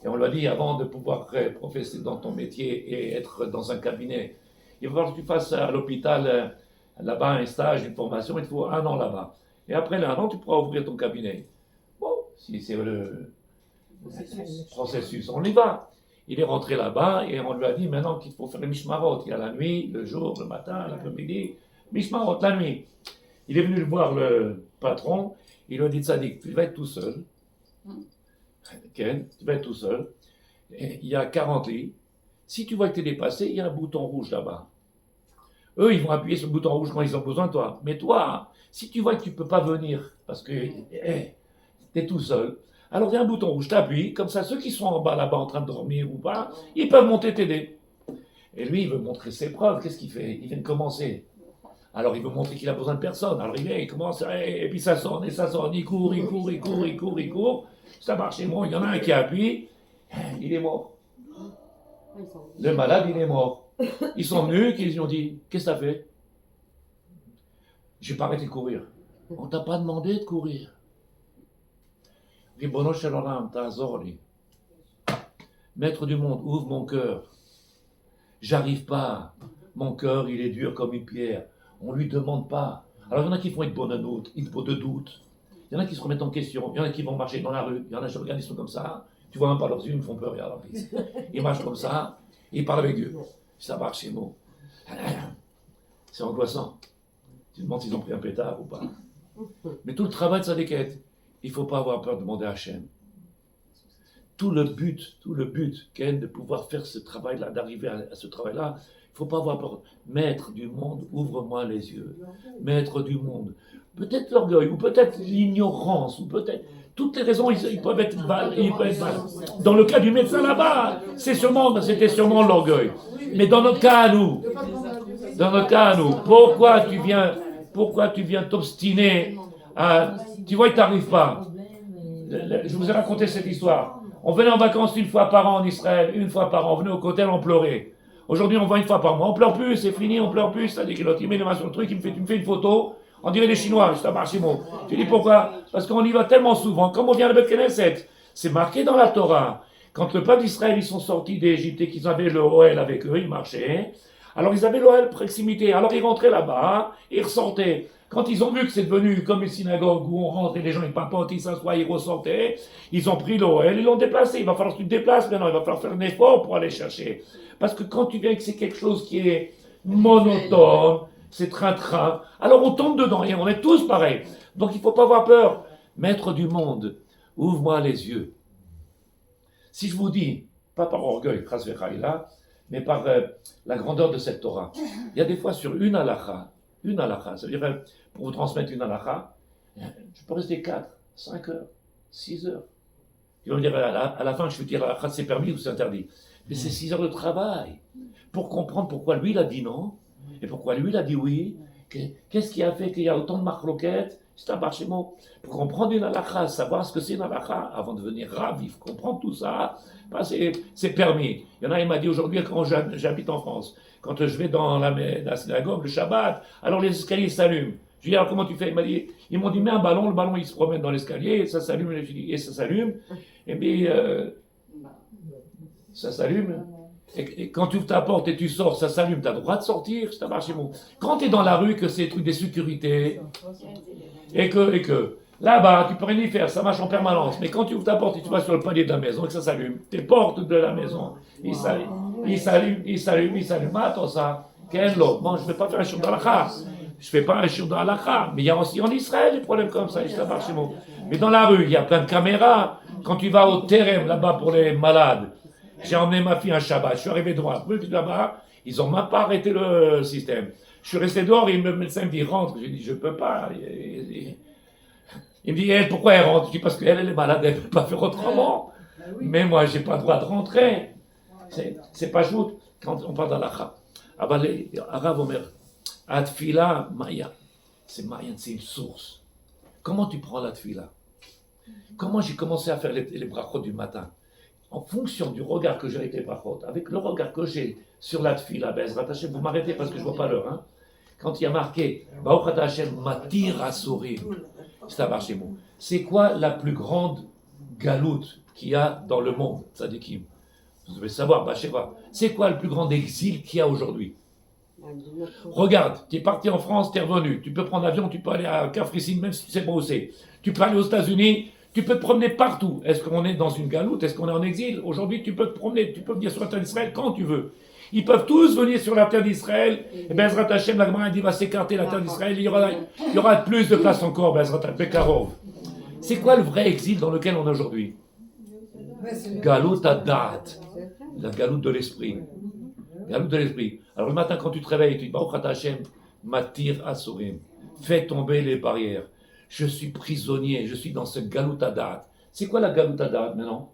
Et on lui a dit, avant de pouvoir professer dans ton métier et être dans un cabinet, il va falloir que tu fasses à l'hôpital, là-bas, un stage, une formation, il te faut 1 an là-bas. Et après l'1 an, tu pourras ouvrir ton cabinet. Bon, si c'est le processus, on y va. Il est rentré là-bas et on lui a dit maintenant qu'il faut faire les mishmarot. Il y a la nuit, le jour, le matin, l'après-midi, mishmarot, la nuit. Il est venu voir le patron Il lui a dit, Tzadik, tu vas être tout seul. Ken, tu vas être tout seul. Et il y a 40 lits. Si tu vois que tu es dépassé, il y a un bouton rouge là-bas. Eux, ils vont appuyer sur le bouton rouge quand ils ont besoin de toi. Mais toi, si tu vois que tu ne peux pas venir parce que tu es tout seul, alors il y a un bouton rouge, tu appuies, comme ça, ceux qui sont en bas là-bas en train de dormir ou pas, ils peuvent monter t'aider. Et lui, il veut montrer ses preuves. Qu'est-ce qu'il fait? Il vient de commencer. Alors il veut montrer qu'il a besoin de personne. Alors il vient, il commence, et puis ça sonne, il court. Ça marche, il y en a un qui appuie, il est mort. Le malade, il est mort. Ils sont venus, ils lui ont dit, qu'est-ce que t'as fait? J'ai pas arrêté de courir. On t'a pas demandé de courir. Ribono shel olam, ta'azor li. Maître du monde, ouvre mon cœur. J'arrive pas. Mon cœur, il est dur comme une pierre. On lui demande pas. Alors il y en a qui font une bonne doute. Il y en a qui se remettent en question. Il y en a qui vont marcher dans la rue. Il y en a qui regardent, ils sont comme ça. Tu vois même pas leurs yeux, ils me font peur. Alors, ils marchent comme ça. Ils parlent avec Dieu. Ça marche chez nous. C'est angoissant. Tu te demandes s'ils ont pris un pétard ou pas. Mais tout le travail de sa déquête, il ne faut pas avoir peur de demander à Hachem. Tout le but, Ken, de pouvoir faire ce travail-là, d'arriver à ce travail-là, il ne faut pas avoir peur. Maître du monde, ouvre-moi les yeux. Maître du monde. Peut-être l'orgueil, ou peut-être l'ignorance, ou peut-être... Toutes les raisons, ils peuvent être dans le cas du médecin là-bas, c'était sûrement l'orgueil. Mais dans notre cas à nous, pourquoi tu viens t'obstiner à... Tu vois, il ne t'arrive pas. Je vous ai raconté cette histoire. On venait en vacances une fois par an en Israël, une fois par an, on venait au hôtel, on pleurait. Aujourd'hui, on va une fois par mois, on pleure plus, c'est fini, on pleure plus. C'est-à-dire qu'il met les mains sur le truc, tu me fais une photo, on dirait les Chinois, je t'amarche mot. Tu dis pourquoi? Parce qu'on y va tellement souvent, comme on vient à la Beth Knesset. C'est marqué dans la Torah. Quand le peuple d'Israël, ils sont sortis d'Égypte et qu'ils avaient le Ohel avec eux, ils marchaient. Alors ils avaient l'Ohel proximité, alors ils rentraient là-bas, ils ressortaient. Quand ils ont vu que c'est devenu comme une synagogue où on rentre et les gens ils papotent, ils s'assoient, ils ressortaient, ils ont pris l'Ohel, ils l'ont déplacé. Il va falloir que tu te déplaces maintenant, il va falloir faire un effort pour aller chercher. Parce que quand tu viens que c'est quelque chose qui est monotone, c'est train-train, alors on tombe dedans et on est tous pareils. Donc il ne faut pas avoir peur. Maître du monde, ouvre-moi les yeux. Si je vous dis, pas par orgueil, mais par la grandeur de cette Torah, il y a des fois sur une halakha, ça veut dire pour vous transmettre une halakha, je peux rester 4, 5 heures, 6 heures. Ils vont me dire à la fin, je vais dire halakha, c'est permis ou c'est interdit. Mais c'est 6 heures de travail pour comprendre pourquoi lui il a dit non et pourquoi lui il a dit oui. Qu'est-ce qui a fait qu'il y a autant de marloquettes? C'est un parchement. Pour comprendre une halakha, savoir ce que c'est une halakha, avant de devenir ravif, comprendre tout ça, c'est permis. Il y en a, il m'a dit aujourd'hui, quand j'habite en France, quand je vais dans la synagogue, le Shabbat, alors les escaliers s'allument. Je lui dis, alors comment tu fais? Ils m'ont dit, mets un ballon, le ballon il se promène dans l'escalier, et ça s'allume, et ça s'allume. Et puis, ça s'allume. Et quand tu ouvres ta porte et tu sors, ça s'allume, tu as le droit de sortir, c'est un marché bon. Quand tu es dans la rue, que c'est des trucs des sécurités, et que là-bas, tu peux rien y faire, ça marche en permanence. Mais quand tu ouvres ta porte et tu vas sur le palier de la maison et que ça s'allume, tes portes de la maison, ils s'allument. Attends ça, quel lot? Bon, je ne vais pas faire un shiur d'halakha. Je ne fais pas un shiur d'halakha. Mais il y a aussi en Israël des problèmes comme ça, ça marche bon. Mais dans la rue, il y a plein de caméras. Quand tu vas au terrain là-bas pour les malades, j'ai emmené ma fille un Shabbat, je suis arrivé devant la truc là-bas, ils n'ont même pas arrêté le système. Je suis resté dehors et le médecin me dit rentre. J'ai dit je ne peux pas. Il me dit pourquoi elle rentre? Je dis parce qu'elle est malade, elle ne peut pas faire autrement. Mais moi je n'ai pas le droit de rentrer. C'est pas juste quand on parle d'Alakha. Arav Omer, Atfila Maya. C'est Maya, c'est une source. Comment tu prends la Tfila? Comment j'ai commencé à faire les brachot du matin? En fonction du regard que j'ai avec les brachot, avec le regard que j'ai sur la tfila, Bezrat Hashem, vous m'arrêtez parce que je ne vois pas l'heure, hein. Quand il y a marqué, Baruch Hashem matir asurim, c'est quoi la plus grande galoute qu'il y a dans le monde, Tzadikim? Vous devez savoir, Bacheva, c'est quoi le plus grand exil qu'il y a aujourd'hui? Regarde, tu es parti en France, tu es revenu, tu peux prendre l'avion, tu peux aller à Kafrissine, même si tu sais pas où c'est. Tu peux aller aux États-Unis, tu peux te promener partout. Est-ce qu'on est dans une galoute? Est-ce qu'on est en exil? Aujourd'hui, tu peux te promener, tu peux venir sur la terre d'Israël quand tu veux. Ils peuvent tous venir sur la terre d'Israël. Et Bezrat Hashem, la Gemara dit, va s'écarter la terre d'Israël. Il y aura plus de place encore, Bezrat Hashem, Bekarov. C'est quoi le vrai exil dans lequel on est aujourd'hui? Mais c'est le- Galout Adat, la galoute de l'esprit. Galoute de l'esprit. Alors le matin, quand tu te réveilles, tu dis Baruch Ata Hashem, Matir Asurim, fais tomber les barrières. Je suis prisonnier, je suis dans ce Galout Adat. C'est quoi la Galout Adat maintenant?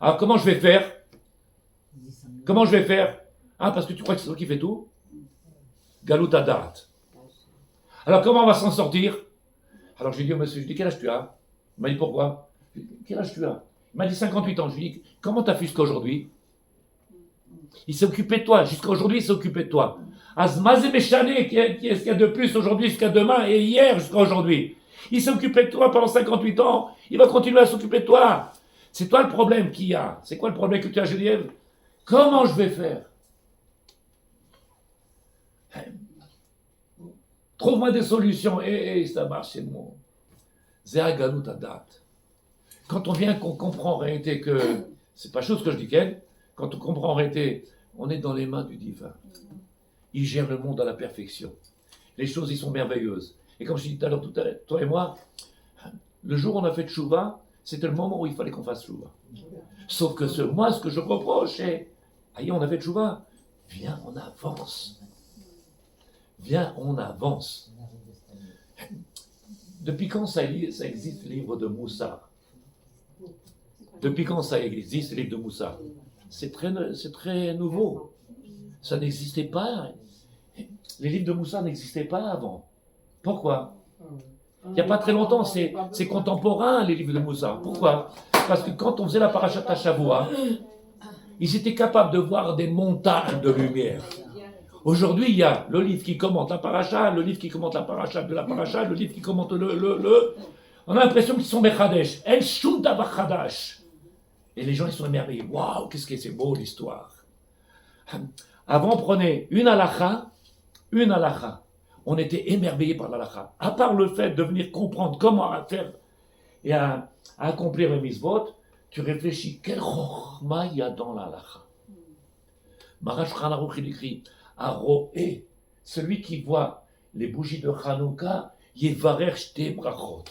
Alors comment je vais faire? Comment je vais faire? Ah, parce que tu crois que c'est toi qui fais tout? Galout Adat. Alors comment on va s'en sortir? Alors je lui dis au monsieur, je lui dis quel âge tu as? Il m'a dit pourquoi? Je lui dis, quel âge tu as? Il m'a dit 58 ans. Je lui dis comment t'as fait jusqu'à aujourd'hui? Il s'est occupé de toi. Jusqu'à aujourd'hui, il s'est occupé de toi. Azmazé Méchané, qu'est-ce qu'il y a de plus aujourd'hui jusqu'à demain et hier jusqu'à aujourd'hui? Il s'est occupé de toi pendant 58 ans. Il va continuer à s'occuper de toi. C'est toi le problème qu'il y a. C'est quoi le problème que tu as, Geneviève? Comment je vais faire? Trouve-moi des solutions. Ça marche, c'est bon. Zéa Galout Adat. Quand on vient, qu'on comprend en réalité que, c'est pas chose que je dis qu'elle, quand on comprend en réalité, on est dans les mains du divin. Il gère le monde à la perfection. Les choses, ils sont merveilleuses. Et comme je dis tout à l'heure, toi et moi, le jour où on a fait Tchouva, c'était le moment où il fallait qu'on fasse Tchouva. Sauf que moi, ce que je reproche, c'est, aïe, on a fait Tchouva, viens, on avance. Viens, on avance. Depuis quand ça existe le livre de Moussa? Depuis quand ça existe le livre de Moussa? C'est très nouveau. Ça n'existait pas. Les livres de Moussa n'existaient pas avant. Pourquoi? Il n'y a pas très longtemps, c'est contemporain, les livres de Moussa. Pourquoi? Parce que quand on faisait la parashat Shavua, ils étaient capables de voir des montagnes de lumière. Aujourd'hui, il y a le livre qui commente la paracha, le livre qui commente la paracha de la paracha, le livre qui commente le. On a l'impression qu'ils sont Mechadesh. El Shum Davar Chadash. Et les gens, ils sont émerveillés. Waouh, qu'est-ce que c'est beau l'histoire. Avant, on prenait une halakha. On était émerveillés par l'halakha. À part le fait de venir comprendre comment faire et à accomplir les mitzvot, tu réfléchis, quel chorma il y a dans l'halakha. Maharaj Shulchan Aruch, il écrit, Aroé, celui qui voit les bougies de Hanouka, Yevarer Shte Brachot.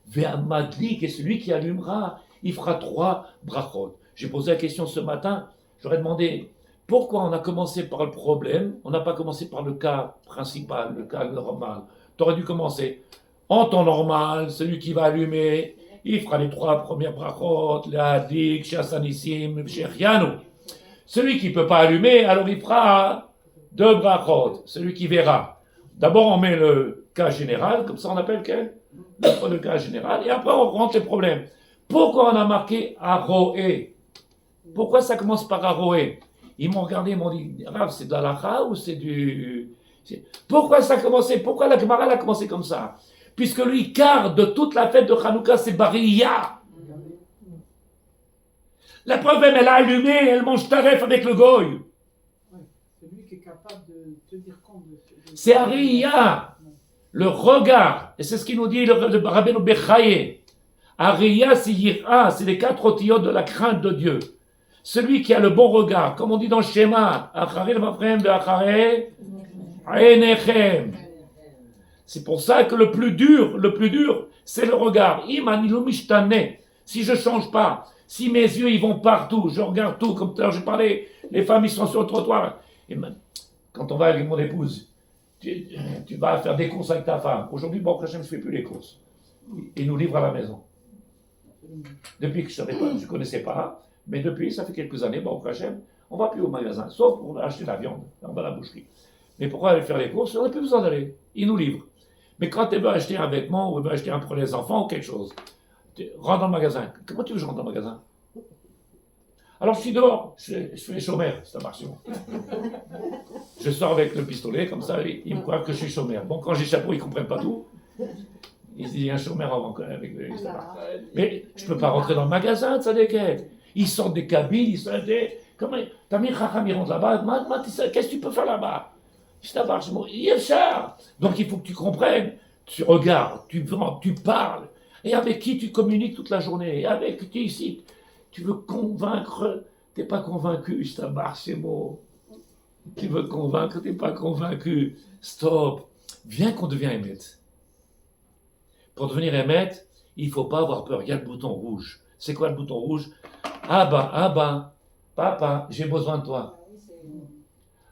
Ve'amadlik, et celui qui allumera, il fera 3 brachot. J'ai posé la question ce matin, j'aurais demandé pourquoi on a commencé par le problème, on n'a pas commencé par le cas principal, le cas normal. Tu aurais dû commencer en temps normal, celui qui va allumer, il fera les 3 premières brachot, l'Adik, Shasanissim, Shechianu. Celui qui ne peut pas allumer, alors il fera 2 brachot, celui qui verra. D'abord on met le cas général, comme ça on appelle quel? Le cas général, et après on rentre les problèmes. Pourquoi on a marqué Aroé? Pourquoi ça commence par Aroé? Ils m'ont regardé, ils m'ont dit, Rav, c'est de la lacha ou c'est du... Pourquoi ça a commencé? Pourquoi la Gemara a commencé comme ça? Puisque lui, quart de toute la fête de Hanouka, c'est Bariya. La preuve, elle a allumé, elle mange taref avec le goy. C'est lui qui est capable de tenir compte de... C'est Ariya, le regard. Et c'est ce qu'il nous dit le Rabbeinu Bechaye. Ariya, c'est Yira, c'est les 4 otiyot de la crainte de Dieu. Celui qui a le bon regard, comme on dit dans le schéma, c'est pour ça que le plus dur, c'est le regard. Si je ne change pas, si mes yeux ils vont partout, je regarde tout, comme tout à l'heure j'ai parlé, les femmes ils sont sur le trottoir. Et même, quand on va avec mon épouse, tu vas faire des courses avec ta femme. Aujourd'hui, bon, Hachem ne fait plus les courses. Il nous livre à la maison. Depuis que je ne connaissais pas, mais depuis, ça fait quelques années, bon, Hachem, on ne va plus au magasin, sauf pour acheter de la viande, on va à la boucherie. Mais pourquoi aller faire les courses? On n'a plus besoin d'aller. Il nous livre. Mais quand tu veux acheter un vêtement, ou tu veux acheter un pour les enfants, ou quelque chose, tu rentres dans le magasin. Comment tu veux que je rentre dans le magasin? Alors je suis dehors, je fais les chômeurs, ça marche. Je sors avec le pistolet, comme ça, ils me croient que je suis chômeur. Bon, quand j'ai chapeau, ils ne comprennent pas tout. Ils disent, il y a un chômeur avant avec les mais je ne peux pas rentrer dans le magasin, ça déquête. Ils sortent des cabines, ils sortent des... Comment... T'as mis Chacham, ils rentrent là-bas, qu'est-ce que tu peux faire là-bas? Donc il faut que tu comprennes, tu regardes, tu vends, tu parles. Et avec qui tu communiques toute la journée? Et avec qui ici? Tu veux convaincre, tu n'es pas convaincu, je t'embarque ces mots. Tu veux convaincre, tu n'es pas convaincu. Stop. Viens qu'on devienne émette. Pour devenir émettre, il ne faut pas avoir peur. Il y a le bouton rouge. C'est quoi le bouton rouge? Abba, papa, j'ai besoin de toi.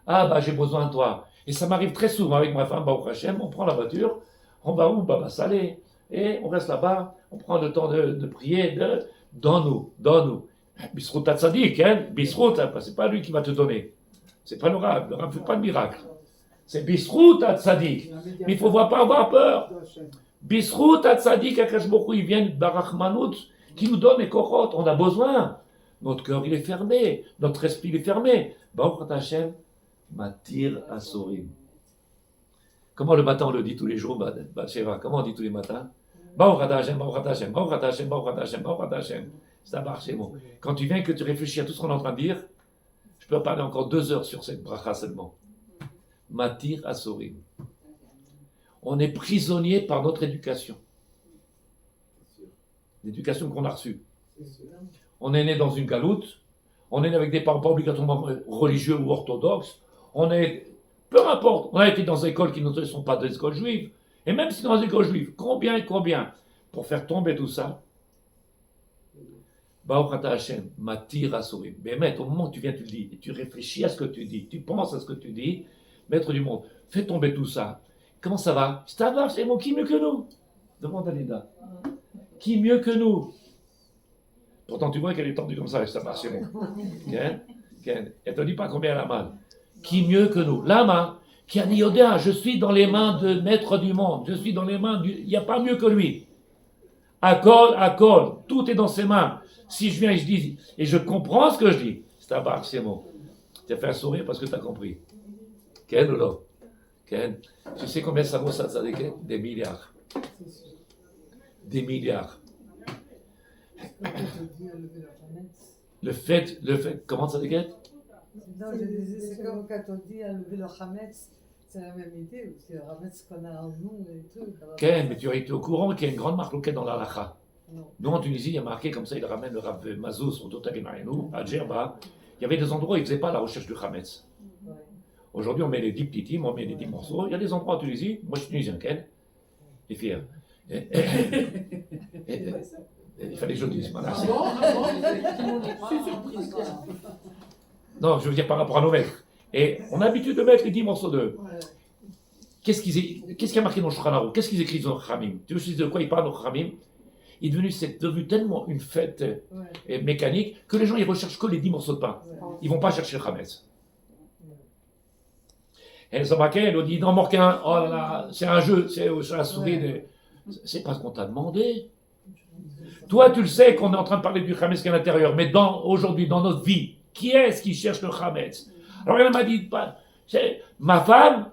Abba, j'ai besoin de toi. Et ça m'arrive très souvent avec ma femme, Baruch Hashem, on prend la voiture, on va où? Baba Salé. Et on reste là-bas, on prend le temps de prier, donne-nous. Bisrout Tzadik, hein? Bisrout, c'est pas lui qui va te donner. C'est pas le Rav ne fait pas de miracle. C'est Bisrout Tzadik. Mais il ne faut pas avoir peur. Bisrout Tzadik, Akash Bokhu, il vient d'Arachmanout, qui nous donne les kochot. On a besoin. Notre cœur, il est fermé. Notre esprit, il est fermé. Baruch Hashem, Matir Asorim. Comment le matin on le dit tous les jours, Sheva? Comment on dit tous les matins? Baruch Hashem, Baruch Hashem, Baruch Hashem, Baruch Hashem, Baruch Hashem. Ça marche, c'est bon. Quand tu viens que tu réfléchis à tout ce qu'on est en train de dire, je peux parler encore 2 heures sur cette bracha seulement. Matir Asorim. On est prisonnier par notre éducation. L'éducation qu'on a reçue. On est né dans une galoute, on est né avec des parents pas obligatoirement religieux ou orthodoxes, on est, peu importe, on a été dans des écoles qui ne sont pas des écoles juives, et même si dans les écoles juives, combien, pour faire tomber tout ça, Baruch Hashem, Matir Asorim. Mais maître, au moment où tu viens, tu le dis, et tu réfléchis à ce que tu dis, tu penses à ce que tu dis, maître du monde, fais tomber tout ça. Comment ça va? Ça va, c'est bon, qui mieux que nous? Demande à Linda. Qui mieux que nous? Pourtant, tu vois qu'elle est tendue comme ça, ça marche, c'est bon. Elle ne te dit pas combien elle a mal. Qui mieux que nous? Lama, qui a dit, Yodéa, je suis dans les mains de maître du monde, je suis dans les mains du. Il n'y a pas mieux que lui. Accord, tout est dans ses mains. Si je viens et je dis, et je comprends ce que je dis, c'est un bar, c'est bon. Tu as fait un sourire parce que tu as compris. Ken ou non? Ken, tu sais combien ça vaut ça, des milliards. Des milliards. Le fait, comment ça déguette? Non, je disais, c'est comme quand on dit à lever le Hametz, c'est la même idée, c'est le Hametz qu'on a en nous et tout. Ken, mais tu as été au courant qu'il y a une grande marque dans la Lacha. Non. Nous, en Tunisie, il y a marqué comme ça, il ramène le Rav Mazouz au Totagenaïnou, à Djerba. Il y avait des endroits où ils ne faisaient pas la recherche du Hametz. Ouais. Aujourd'hui, on met les 10 petits times, on met les 10 morceaux. Il y a des endroits en Tunisie, moi je suis tunisien, Ken, et fier. Il fallait que je le dise. Voilà. Je suis surprise. Non, je veux dire par rapport à nos maîtres. Et on a l'habitude de mettre les 10 morceaux de. Ouais. Qu'est-ce qu'il y a marqué dans le Shulchan Aruch? Qu'est-ce qu'ils écrivent dans le Khamim? Tu sais de quoi ils parlent dans le Khamim? C'est devenu tellement une fête mécanique que les gens ils recherchent que les 10 morceaux de pain. Ouais. Ils ne vont pas chercher le Hametz. Et les Américains, ils ont dit, non, Morquin, oh là là, c'est un jeu, c'est la souris. C'est pas ce qu'on t'a demandé. Toi, tu le sais qu'on est en train de parler du Hametz qui est à l'intérieur, mais aujourd'hui, dans notre vie, qui est-ce qui cherche le Hametz? Alors elle m'a dit, ma femme,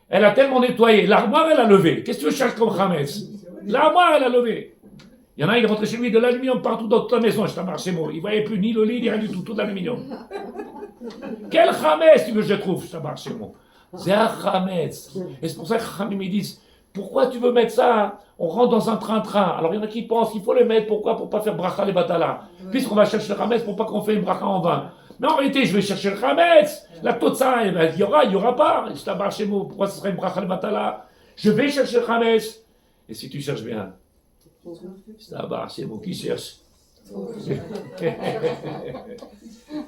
elle a tellement nettoyé, l'armoire, elle a levé. Qu'est-ce que tu veux chercher comme Hametz? L'armoire, elle a levé. Il y en a, il est rentré chez lui de l'aluminium partout dans toute la maison, je t'en marche, c'est bon. Il ne voyait plus ni le lit, ni rien du tout, tout de l'aluminium. Quel Hametz tu veux que je trouve? Je t'en marche, c'est bon. C'est un Hametz. Et c'est pour ça que les Khamim disent, pourquoi tu veux mettre ça? On rentre dans un train-train. Alors il y en a qui pensent qu'il faut le mettre, pourquoi? Pour ne pas faire bracha les batala. Puisqu'on va chercher le Hametz pour pas qu'on fait une bracha en vain. Mais en réalité, je vais chercher le Hametz. La Totsa, il y aura pas. Je t'en marche, c'est bon. Pourquoi ce serait une bracha les batala? Je vais chercher le Hametz. Et si tu cherches bien, c'est bon, qui cherche?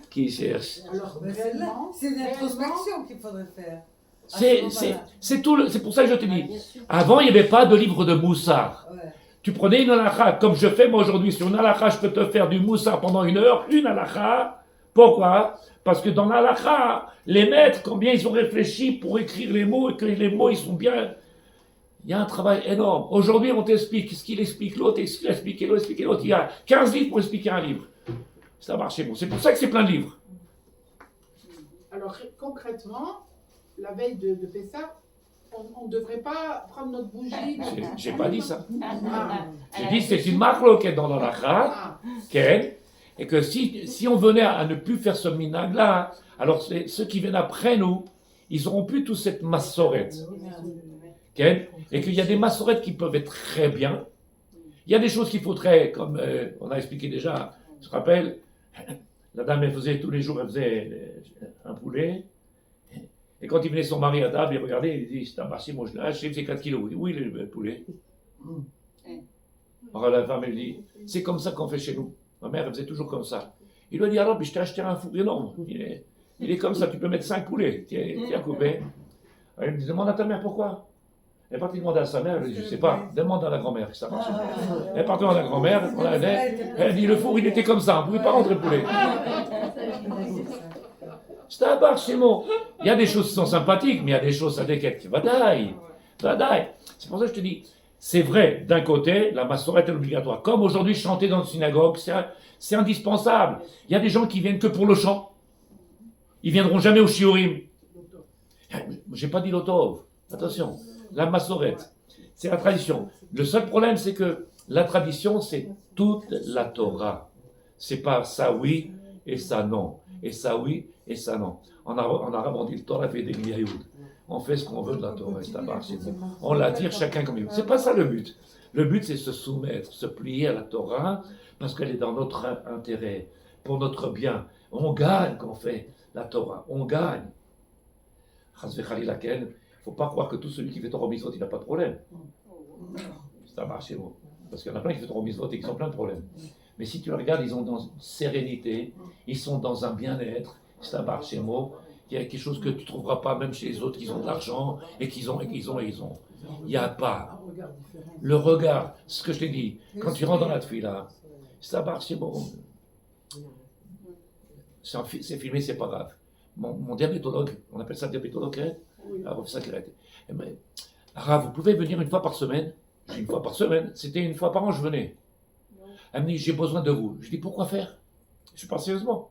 Qui cherche? Alors, Mais c'est une introspection qu'il faudrait faire. C'est pour ça que je te dis. Avant, il n'y avait pas de livre de Moussard. Ouais. Tu prenais une halakha, comme je fais moi aujourd'hui. Sur une halakha, je peux te faire du Moussard pendant 1 heure. Une halakha. Pourquoi? Parce que dans l'halakha, les maîtres, combien ils ont réfléchi pour écrire les mots et que les mots, ils sont bien. Il y a un travail énorme. Aujourd'hui, on t'explique ce qu'il explique l'autre, ce qu'il explique l'autre. Il y a 15 livres pour expliquer un livre. Ça marche, bon. C'est pour ça que c'est plein de livres. Alors concrètement, la veille de Pessah, on ne devrait pas prendre notre bougie. J'ai pas dit ça. Ah, J'ai dit c'est une marloquette dans l'halakha, ah, et que si on venait à ne plus faire ce minag-là, alors ceux qui viennent après nous, ils n'auront plus toute cette massorette. Et qu'il y a des massorettes qui peuvent être très bien. Il y a des choses qu'il faudrait, comme on a expliqué déjà, je te rappelle, la dame, elle faisait tous les jours, elle faisait un poulet. Et quand il venait son mari à table, il regardait, il dit, c'est un marché, moi je l'ai acheté, il faisait 4 kilos. Oui, le poulet. Alors la femme, elle dit, c'est comme ça qu'on fait chez nous. Ma mère, elle faisait toujours comme ça. Il lui a dit, alors, je t'ai acheté un four énorme. Il est comme ça, tu peux mettre 5 poulets. Tiens, coupé. Alors, il dit, demande à ta mère pourquoi. Elle est partie demander à sa mère, elle dit, je ne sais pas, demande à la grand-mère. Ça marche. Elle est partie demander à la grand-mère, elle dit, le four, il était comme ça, on ne pouvait pas rentrer le poulet. C'est un bar chez moi. Il y a des choses qui sont sympathiques, mais il y a des choses avec lesquelles qui vadaille. C'est pour ça que je te dis, c'est vrai, d'un côté, la massorette est obligatoire. Comme aujourd'hui, chanter dans une synagogue, c'est indispensable. Il y a des gens qui viennent que pour le chant. Ils viendront jamais au shiurim. J'ai pas dit l'otov. Attention, la massorette, c'est la tradition. Le seul problème, c'est que la tradition, c'est toute la Torah. C'est pas ça oui et ça non. Et ça oui et ça non. En arabe, on dit le Torah fait des miyaoud. On fait ce qu'on veut de la Torah. On la tire chacun comme il veut. C'est pas ça le but. Le but, c'est se soumettre, se plier à la Torah, parce qu'elle est dans notre intérêt, pour notre bien. On gagne quand on fait la Torah. On gagne. Il ne faut pas croire que tout celui qui fait Torah Mitzvot, il n'a pas de problème. Ça marche chez vous. Parce qu'il y en a plein qui font Torah Mitzvot et qui ont plein de problèmes. Mais si tu regardes, ils sont dans une sérénité, ils sont dans un bien-être, c'est un bar chez moi. Il y a quelque chose que tu ne trouveras pas même chez les autres qui ont de l'argent et qu'ils ont. Il n'y a pas. Le regard, c'est ce que je t'ai dit, quand tu rentres dans la tefila, c'est un bar chez moi. C'est filmé, c'est pas grave. Mon diabétologue, on appelle ça diabétologue, hein? Alors, ça qui arrête. Rav, vous pouvez venir une fois par semaine? J'ai dit, une fois par semaine. C'était une fois par an, je venais. Elle me dit, j'ai besoin de vous. Je dis, pourquoi faire? Je parle sérieusement.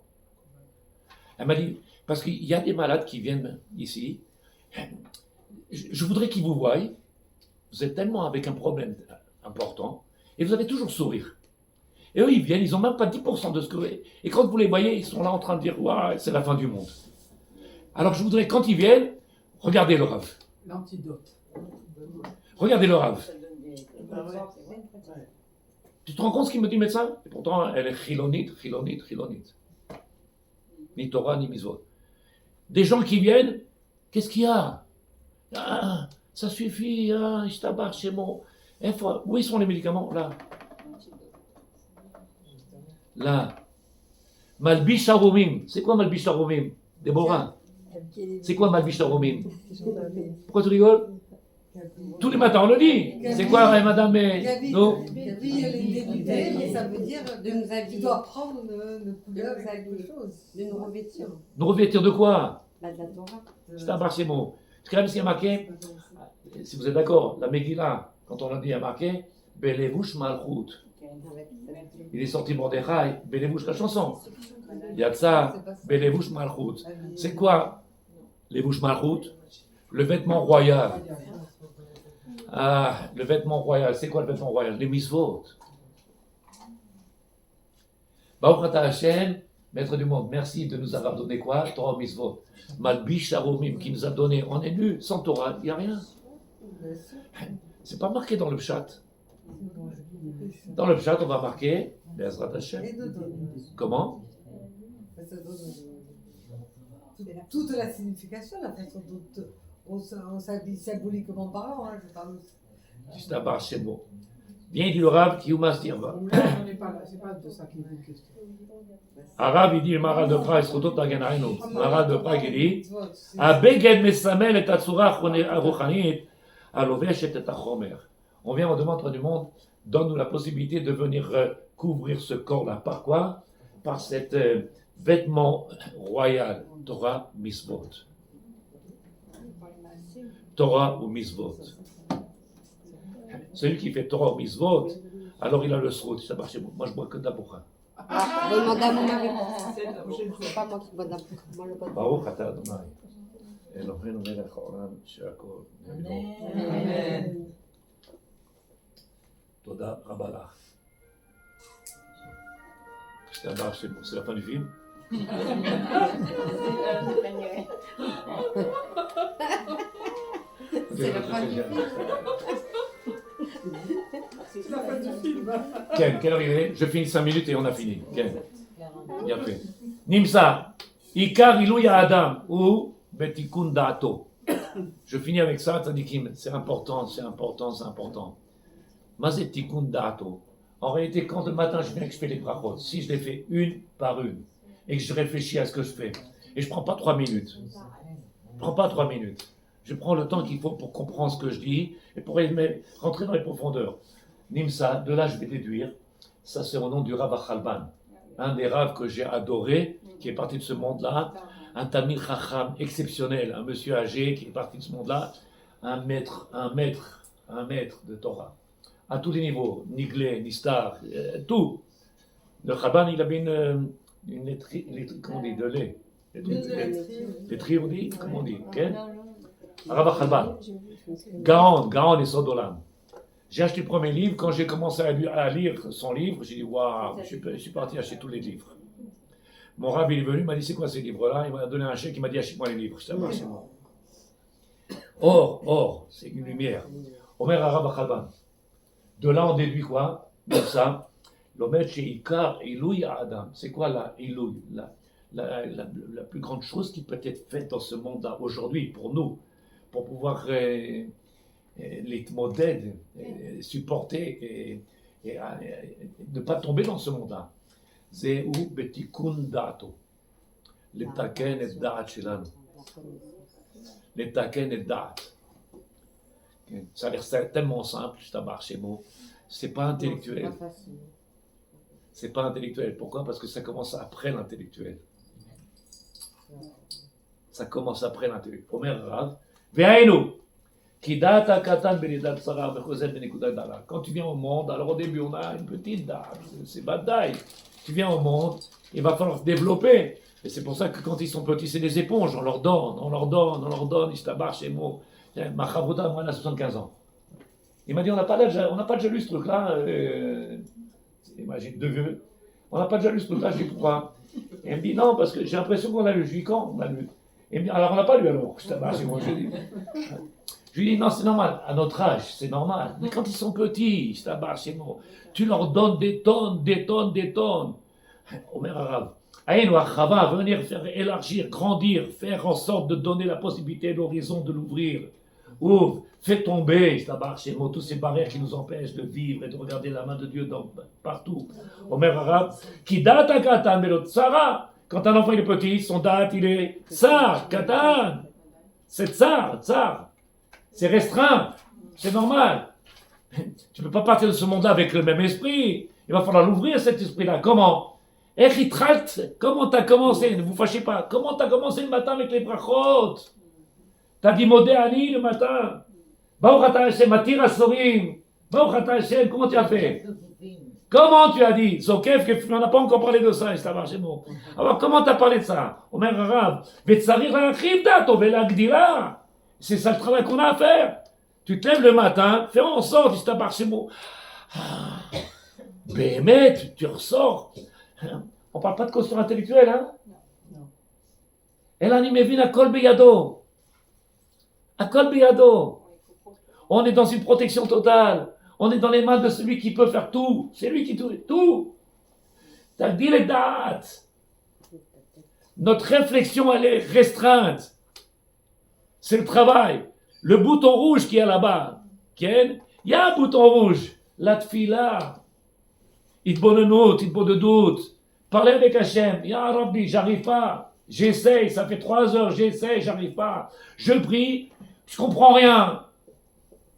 Elle m'a dit, parce qu'il y a des malades qui viennent ici. Je voudrais qu'ils vous voient. Vous êtes tellement avec un problème important et vous avez toujours sourire. Et eux, ils viennent, ils n'ont même pas 10% de ce que... Et quand vous les voyez, ils sont là en train de dire, ouais, c'est la fin du monde. Alors je voudrais, quand ils viennent, regardez le Rav. L'antidote. Regardez le Rav. Tu te rends compte ce qu'il me dit, le médecin? Et pourtant, elle est chilonite. Ni Torah, ni Mitzvot. Des gens qui viennent, qu'est-ce qu'il y a? Ah, ça suffit, je tabarre chez moi. Où sont les médicaments? Là. Malbish Aromim. C'est quoi Malbish Aromim? Déborah. C'est quoi Malbish Aromim? Pourquoi tu rigoles? Tous les matins on le dit. C'est quoi, madame? Non. Ça veut dire De nous habiller. tu dois prendre une couleur, quelque chose. De nous revêtir. Nous revêtir de quoi? De la Torah. C'est un marché mot. C'est quand même ce qui est marqué. Si vous êtes d'accord, la Megillah, quand on l'a dit, il y a marqué Belevouch Malchut. Il est sorti Mordechai, Belevouch, la chanson. Il y a que ça, Belevouch Malchut. C'est quoi Levouch Malchut? Le vêtement royal. Ah, le vêtement royal. C'est quoi le vêtement royal? Les mitzvot. Baruch Ata Hashem, maître du monde, merci de nous avoir donné quoi? Torah mitzvot. Malbish Aromim, qui nous a donné, on est nu, sans Torah, il n'y a rien. C'est pas marqué dans le pshat. Dans le pshat, on va marquer Be'ezrat Hashem. Comment? Toute la signification, la façon dont on s'habille symboliquement parlant, hein, je parle aussi. C'est un bar chez moi. Bien dit le Rav qui oumas dire va. On n'est pas là, c'est pas de ça qu'il est une question. Arabe, il dit le Maral de Prague, c'est tout à Ganaïno. Maral de Prague, il dit Abeged mesamel et atzura ruchanit, alovesh et achomer. On vient, on demande au du monde, donne-nous la possibilité de venir couvrir ce corps-là. Par quoi? Par cet vêtement royal, Torah Mitzvot. Torah ou Mitzvot. Celui qui fait Torah ou Mitzvot, alors il a le srout, ça marche. Moi je bois que d'aboucha. Demande à mon mari. C'est pas moi qui bois d'abord. Moi, je bois d'abord. Baruch atah Adonai. Eloheinu melech haolam she'akol niyeh. Amen. Toda rabba lach. C'est la fin du film. C'est la fin du film. C'est la fin du film. Ken, quelle heure il est? Je finis 5 minutes et on a fini. Ken. Bien fait. Nimsa. Ikar iluya adam ou betikun da'ato. Je finis avec ça, Tzadikim. C'est important, c'est important, c'est important. Mazet tikkun dato. En réalité, quand le matin je viens et que je fais les brachot, si je les fais une par une, et que je réfléchis à ce que je fais, et je prends pas 3 minutes, je prends pas 3 minutes, je prends le temps qu'il faut pour comprendre ce que je dis, et pour rentrer dans les profondeurs. Nimsa, de là je vais déduire, ça c'est au nom du Rav Achalban, un des Rav que j'ai adoré, qui est parti de ce monde-là, un Tamil Chacham exceptionnel, un monsieur âgé qui est parti de ce monde-là, un maître de Torah. À tous les niveaux, Niglé, Nistar, tout. Le Chaban, il avait une laiterie, comment on dit, de lait. Laiterie, on dit, comment on dit, okay? Rav Chaban. Gaon et Sodolam. J'ai acheté le premier livre, quand j'ai commencé à lire son livre, j'ai dit, waouh, je suis parti acheter tous les livres. Mon Rav, il est venu, il m'a dit, c'est quoi ces livres-là? Il m'a donné un chèque, il m'a dit, achète-moi les livres. Je dis, c'est bon. Or, c'est une lumière. Omer Rav Chaban. De là, on déduit quoi? De ça, l'omet chez Ikar, Ilouy Adam. C'est quoi la Ilouy? La plus grande chose qui peut être faite dans ce monde-là aujourd'hui, pour nous, pour pouvoir les modèles, supporter et ne pas tomber dans ce monde-là. C'est où Betikun Dato. Les taken et Daat Shelanu. Les taken et Daat. Ça a l'air tellement simple, je t'abarre chez mots. C'est pas intellectuel. C'est pas intellectuel. Pourquoi? Parce que ça commence après l'intellectuel. Ça commence après l'intellectuel. Omer Rav, Ve'ainu, Kidata Katan Benidat Sarah Bechoset Benikudat Dala. Quand tu viens au monde, alors au début on a une petite date, c'est badaï. Tu viens au monde, il va falloir développer. Et c'est pour ça que quand ils sont petits, c'est des éponges. On leur donne, ils se tabarrent chez moi. Ma chavruta, moi, elle a 75 ans. Il m'a dit, on n'a pas déjà lu ce truc-là. Imagine, deux vieux. On n'a pas déjà lu ce truc-là. Je dis, pourquoi? Et il me dit, non, parce que j'ai l'impression qu'on l'a lu. Je lui dis, quand on l'a lu? Et il me dit, alors on n'a pas lu alors. Je lui dis, non, c'est normal. À notre âge, c'est normal. Mais quand ils sont petits, je tabarre chez moi. Tu leur donnes des tonnes. Omer Arabe. Aïe, Chava, venir faire élargir, grandir, faire en sorte de donner la possibilité, l'horizon de l'ouvrir. Ouvre, fais tomber, tous ces barrières qui nous empêchent de vivre et de regarder la main de Dieu partout. Omer Arabe, qui date à Katan, mais l'autre Sarah. Quand un enfant il est petit, son date il est Tsar, Katan. C'est Tsar. C'est restreint, c'est normal. Tu ne peux pas partir de ce monde-là avec le même esprit. Il va falloir l'ouvrir cet esprit-là. Comment? Comment t'as commencé? Ne vous fâchez pas. Comment t'as commencé le matin avec les brachot? T'as dit Modé Ani le matin. Baruch Ata Hashem, Matir Asorim. Baruch Ata Hashem, comment tu as fait? Comment tu as dit? Zokef, on n'a pas encore parlé de ça, et ça marche bon. Alors comment t'as parlé de ça? Omer Arav, Vetsarir Achiv Dato, Velagdila. C'est ça le travail qu'on a à faire. Tu te lèves le matin, fais en sorte, il t'a marché bon. Bémet, tu ressors. On parle pas de caution intellectuelle, hein? Non. Elle anime vin à Kol Beyado. À Kol Beyado. On est dans une protection totale. On est dans les mains de celui qui peut faire tout. C'est lui qui tout. T'as dit les dates. Notre réflexion, elle est restreinte. C'est le travail. Le bouton rouge qui est là-bas. Il y a un bouton rouge. La tfila. Itbonenout, doute. Parler avec Hachem. Ya Rabbi, j'arrive pas. J'essaye, ça fait 3 heures, j'essaye, j'arrive pas. Je prie, je comprends rien.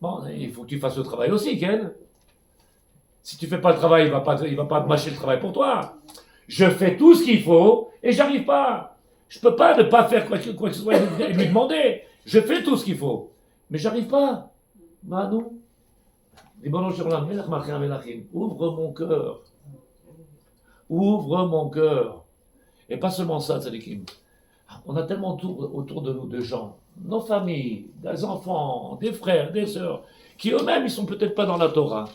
Bon, il faut que tu fasses le travail aussi, Ken. Si tu fais pas le travail, il va pas mâcher le travail pour toi. Je fais tout ce qu'il faut et j'arrive pas. Je peux pas ne pas faire quoi que ce soit et lui demander. Je fais tout ce qu'il faut, mais j'arrive pas. Manu, ouvre mon cœur. Ouvre mon cœur. Et pas seulement ça, Tzadikim. On a tellement autour de nous de gens, nos familles, des enfants, des frères, des sœurs, qui eux-mêmes, ils sont peut-être pas dans la Torah.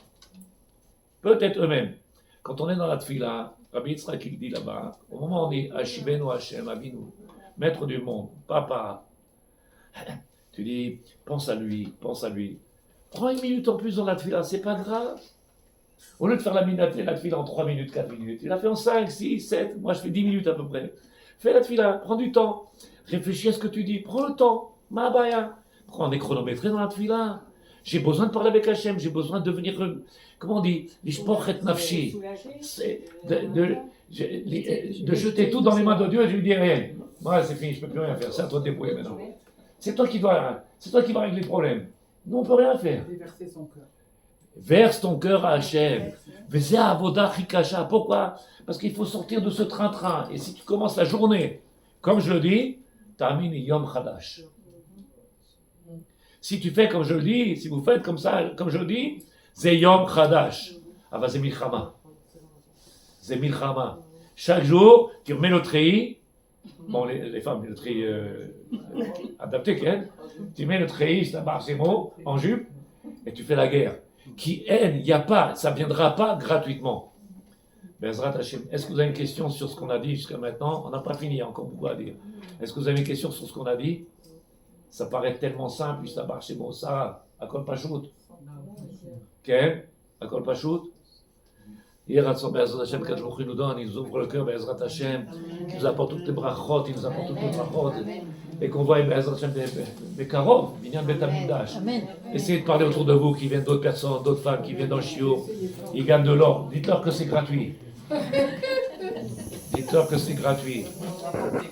Peut-être eux-mêmes. Quand on est dans la Tfila, Rabbi Yitzhak il dit là-bas, au moment où on dit Hashivenu Hashem, Avinu, maître du monde, papa, tu dis, pense à lui. Prends 1 minute en plus dans la Tfila, c'est pas grave. Au lieu de faire la tfila en 3 minutes, 4 minutes, il a fait en 5, 6, 7, moi je fais 10 minutes à peu près. Fais la tfila, prends du temps, réfléchis à ce que tu dis, prends le temps, ma baya. Prends des chronométrés dans la tfila. J'ai besoin de parler avec Hachem, j'ai besoin de devenir, comment on dit, l'ishpochet nafshi. C'est de jeter tout dans les mains de Dieu et de lui dire rien. Moi, c'est fini, je ne peux plus rien faire, c'est à toi de débrouiller maintenant. C'est toi qui vas régler le problème. Nous, on ne peut rien faire. Déverser son cœur. Verse ton cœur à Hachem. Vezeh avoda chikasha. Pourquoi? Parce qu'il faut sortir de ce train-train. Et si tu commences la journée, comme je le dis, Tamin yom chadash. Si tu fais comme je le dis, si vous faites comme ça, comme je le dis, c'est yom chadash. Ah bah c'est milchama. C'est milchama. Chaque jour, tu remets le treillis. Bon, les femmes, le treillis adapté, tu mets le treillis, c'est un barcemo, en jupe, et tu fais la guerre. Qui haine, il n'y a pas, ça ne viendra pas gratuitement. Bezrat Hashem, est-ce que vous avez une question sur ce qu'on a dit jusqu'à maintenant? On n'a pas fini, il y a encore beaucoup à dire. Est-ce que vous avez une question sur ce qu'on a dit? Ça paraît tellement simple, ça marche, c'est bon, ça, à kol pachout. Quel? À kol pachout? Hier, Bezrat Hashem, quand je nous donne, il nous ouvre le cœur, Bezrat Hashem, il nous apporte toutes les brachot, il nous apporte toutes les brachot, et qu'on voit Bezrat Hashem des karov, il vient de Betamikdash. Essayez de parler autour de vous, qui viennent d'autres personnes, d'autres femmes, qui viennent dans le chiot, ils gagnent de l'or. Dites-leur que c'est gratuit. Dites-leur que c'est gratuit.